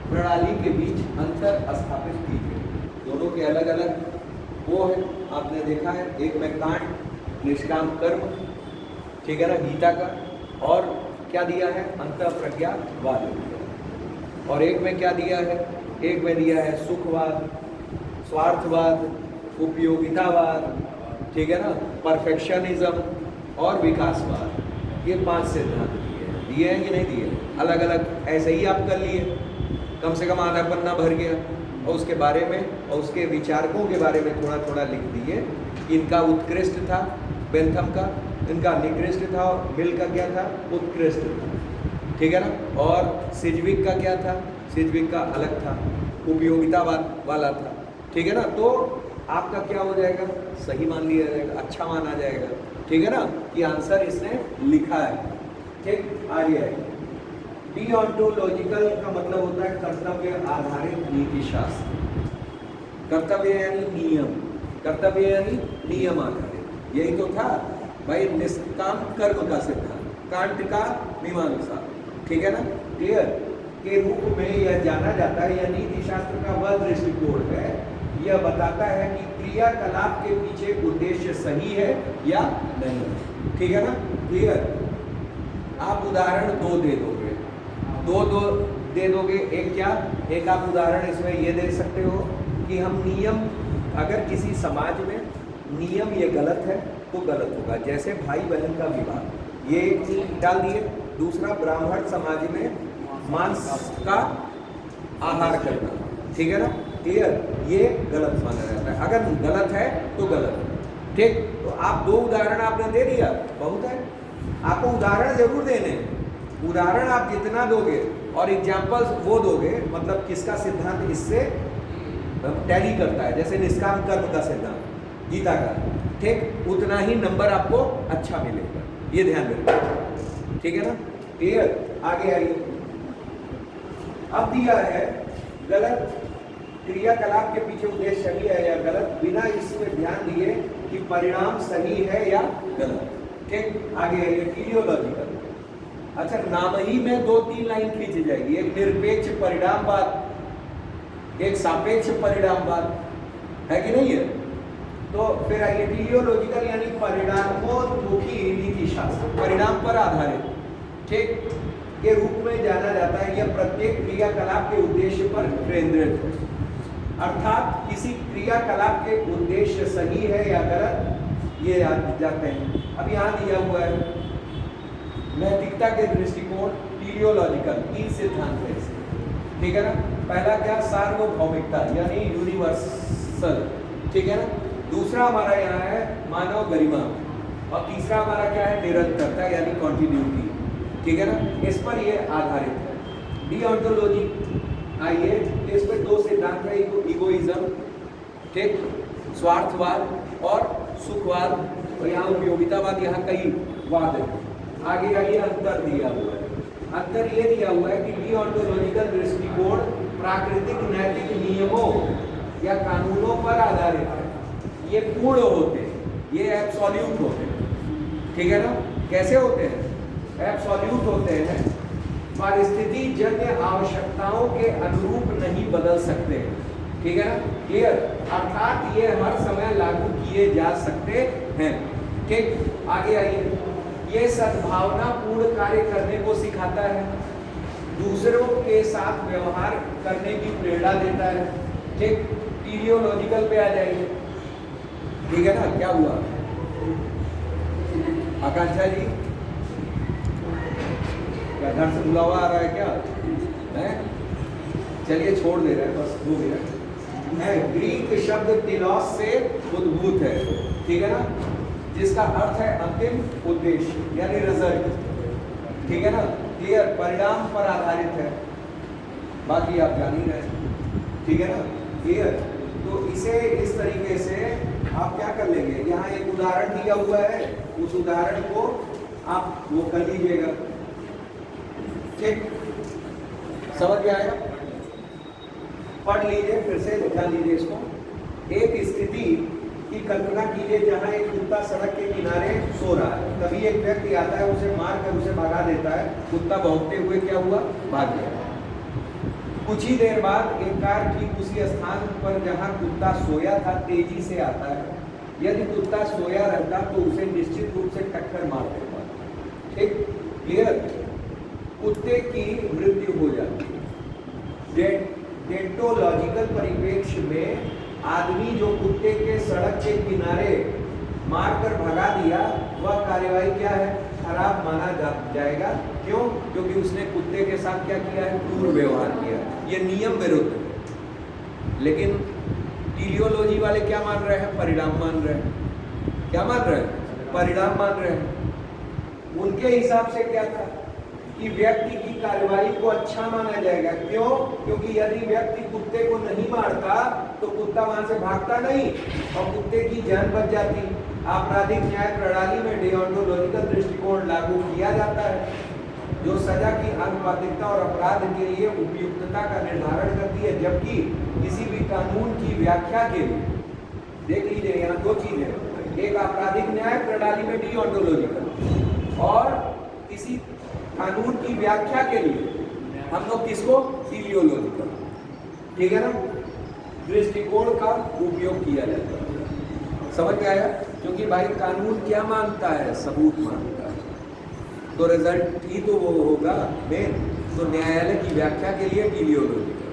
प्रणाली के बीच अंतर स्थापित कीजिए। दोनों के अलग अलग वो है, आपने देखा है, एक में कांट निष्काम कर्म, ठीक है ना, गीता का, और क्या दिया है, अंतःप्रज्ञावाद, और एक में क्या दिया है, एक में दिया है सुखवाद, स्वार्थवाद, उपयोगितावाद, ठीक है ना, परफेक्शनिज्म और विकासवाद। ये 5 सिद्धांत दिए हैं कि नहीं दिए, अलग अलग ऐसे ही आप कर लिए, कम से कम आधा पन्ना भर गया, और उसके बारे में और उसके विचारकों के बारे में थोड़ा थोड़ा लिख दिए। इनका उत्कृष्ट था बेंथम का, इनका निकृष्ट था, और मिल का क्या था, उत्कृष्ट था, ठीक है ना। और सिजविक का क्या था, सिजविक का अलग था, उपयोगितावाद वाला था, ठीक है ना। तो आपका क्या हो जाएगा, सही मान लिया जाएगा, अच्छा माना जाएगा, ठीक है ना, कि आंसर इसने लिखा है, ठीक। आगे है डिओन्टोलॉजिकल का मतलब होता है कर्तव्य आधारित नीति शास्त्र। कर्तव्य यानी नियम, कर्तव्य यानी नियम आधारित, यही तो था भाई, निष्काम कर्म का सिद्धांत, कांट का मीमांसा, ठीक है ना, क्लियर, के रूप में यह जाना जाता है। यह नीति शास्त्र का वह दृष्टिकोण है, यह बताता है कि क्रियाकलाप के पीछे उद्देश्य सही है या नहीं, ठीक है ना, क्लियर। आप उदाहरण 2 दे दोगे, दो दे दोगे, एक क्या, एक आप उदाहरण इसमें ये दे सकते हो कि हम नियम, अगर किसी समाज में नियम ये गलत है तो गलत होगा, जैसे भाई बहन का विवाह, ये एक डाल दिए। दूसरा, ब्राह्मण समाज में मांस का आहार करना, ठीक है ना, क्लियर, ये गलत माना जाता है। अगर गलत है तो गलत है, ठीक। तो आप 2 उदाहरण आपने दे दिया, बहुत है। आपको उदाहरण जरूर देने, उदाहरण आप जितना दोगे और एग्जाम्पल्स वो दोगे, मतलब किसका सिद्धांत इससे टैली करता है, जैसे निष्काम कर्म का सिद्धांत गीता का, ठीक, उतना ही नंबर आपको अच्छा मिलेगा, ये ध्यान रखिए, ठीक है ना, क्लियर। आगे आइए, अब दिया है गलत क्रियाकलाप के पीछे उद्देश्य सही है या गलत, बिना इसमें ध्यान दिए कि परिणाम सही है या गलत, ठीक। आगे आइए, टीलियोलॉजिकल। अच्छा, नाम ही में 2-3 लाइन खींची जाएगी, एक निरपेक्ष परिणामवाद, एक सापेक्ष परिणामवाद, है कि नहीं है। तो फिर आइए, टीलियोलॉजिकल यानी परिणामोन्मुखी नीति शास्त्र, परिणाम पर आधारित, ठीक, के रूप में जाना जाता है। यह प्रत्येक क्रियाकलाप के उद्देश्य पर केंद्रित है, अर्थात किसी क्रियाकलाप के उद्देश्य सही है या गलत, ये याद जाते हैं। अब यहाँ दिया हुआ है नैतिकता के दृष्टिकोण, टीलियोलॉजिकल 3 सिद्धांत है इसके, ठीक है ना। पहला क्या, सार्वभौमिकता यानी यूनिवर्सल, ठीक है ना। दूसरा हमारा यहाँ है मानव गरिमा, और तीसरा हमारा क्या है, निरंतरता यानी कॉन्टिन्यूटी, ठीक है ना। इस पर ये आधारित है। डिओन्टोलॉजी आइए, इस पर 2 सिद्धांत है, इगोइज्म, ठीक, स्वार्थवाद और सुखवाद, और यहाँ उपयोगितावाद, यहाँ कई वाद है। आगे आइए, अंतर दिया हुआ है, अंतर ये दिया हुआ है कि डिओन्टोलॉजिकल दृष्टिकोण प्राकृतिक नैतिक नियमों या कानूनों पर आधारित है, ये पूर्ण होते हैं, ये एब्सोल्यूट होते हैं, ठीक है ना। कैसे होते हैं, एब्सोल्यूट होते हैं, परिस्थिति जन्य आवश्यकताओं के अनुरूप नहीं बदल सकते, ठीक है ना, क्लियर। अर्थात ये हर समय लागू किए जा सकते हैं, ठीक। आगे आइए, ये सद्भावना पूर्ण कार्य करने को सिखाता है, दूसरों के साथ व्यवहार करने की प्रेरणा देता है, ठीक। टीलियोलॉजिकल पे आ जाइए, ठीक है ना। क्या हुआ आकांक्षा जी, क्या घर से बुलावा आ रहा है क्या है? चलिए छोड़ दे रहे हैं, बस हो गया है। ग्रीक शब्द टिलॉस से उद्भूत है, ठीक है ना, जिसका अर्थ है अंतिम उद्देश्य यानी रिजल्ट, ठीक है ना, क्लियर, परिणाम पर आधारित है, बाकी आप जान ही रहे हैं, ठीक है ना, क्लियर। तो इसे इस तरीके से आप क्या कर लेंगे, यहाँ एक उदाहरण दिया हुआ है, उस उदाहरण को आप वो कर लीजिएगा, ठीक, समझ में आएगा, पढ़ लीजिए फिर से, ध्यान लीजिए इसको। एक स्थिति की कल्पना कीजिए जहां एक कुत्ता सड़क के किनारे सो रहा है, तभी एक व्यक्ति आता है, उसे मार कर उसे भगा देता है, कुत्ता भौंकते हुए क्या हुआ, भाग गया। कुछ ही देर बाद एक कार ठीक उसी स्थान पर जहां कुत्ता सोया था तेजी से आता है, यदि कुत्ता सोया रहता तो उसे निश्चित रूप से टक्कर मार देता, ठीक, क्लियर। कुत्ते की मृत्यु हो जाती। डेंटोलॉजिकल परिप्रेक्ष्य में आदमी जो कुत्ते के सड़क के किनारे मारकर भगा दिया, वह कार्यवाही क्या है, खराब माना जाएगा। क्यों? क्योंकि उसने कुत्ते के साथ क्या किया है, क्रूर व्यवहार किया, ये नियम विरुद्ध है। लेकिन टीलियोलॉजी वाले क्या मान रहे हैं, परिणाम मान रहे हैं। क्या मान रहे हैं, परिणाम मान रहे हैं। उनके हिसाब से क्या था कि व्यक्ति की कार्यवाही को अच्छा माना जाएगा। क्यों? क्योंकि यदि व्यक्ति कुत्ते को नहीं मारता तो कुत्ता वहां से भागता नहीं और कुत्ते की जान बच जाती। आपराधिक न्याय प्रणाली में डिओन्टोलॉजिकल दृष्टिकोण लागू किया जाता है, जो सजा की आनुपातिकता और अपराध के लिए उपयुक्तता का निर्धारण करती है, जबकि किसी भी कानून की व्याख्या के लिए, देख लीजिए यहाँ दो चीजें, एक आपराधिक न्याय प्रणाली में डिओन्टोलॉजिकल और किसी कानून की व्याख्या के लिए हम लोग किसको, टीलियोलॉजिकल, ठीक है ना, दृष्टिकोण का उपयोग किया जाता है। समझ में आया? क्योंकि भाई कानून क्या मानता है, सबूत मानता है, तो रिजल्ट ही तो वो होगा मेन। तो न्यायालय की व्याख्या के लिए टीलियोलॉजिकल,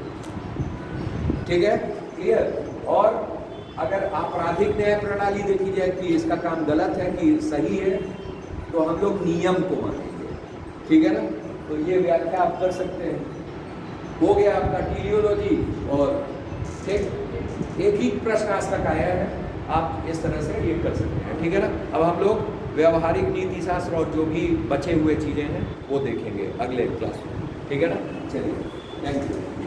ठीक है, क्लियर। और अगर आपराधिक न्याय प्रणाली देखी जाए कि इसका काम गलत है कि सही है, तो हम लोग नियम को मानेंगे, ठीक है ना। तो ये व्याख्या आप कर सकते हैं। हो गया आपका टीलियोलॉजी, और ठीक एक ही प्रश्न आज तक आया है, आप इस तरह से ये कर सकते हैं, ठीक है ना। अब हम लोग व्यवहारिक नीति शास्त्र और जो भी बचे हुए चीज़ें हैं वो देखेंगे अगले क्लास में, ठीक है ना। चलिए, थैंक यू।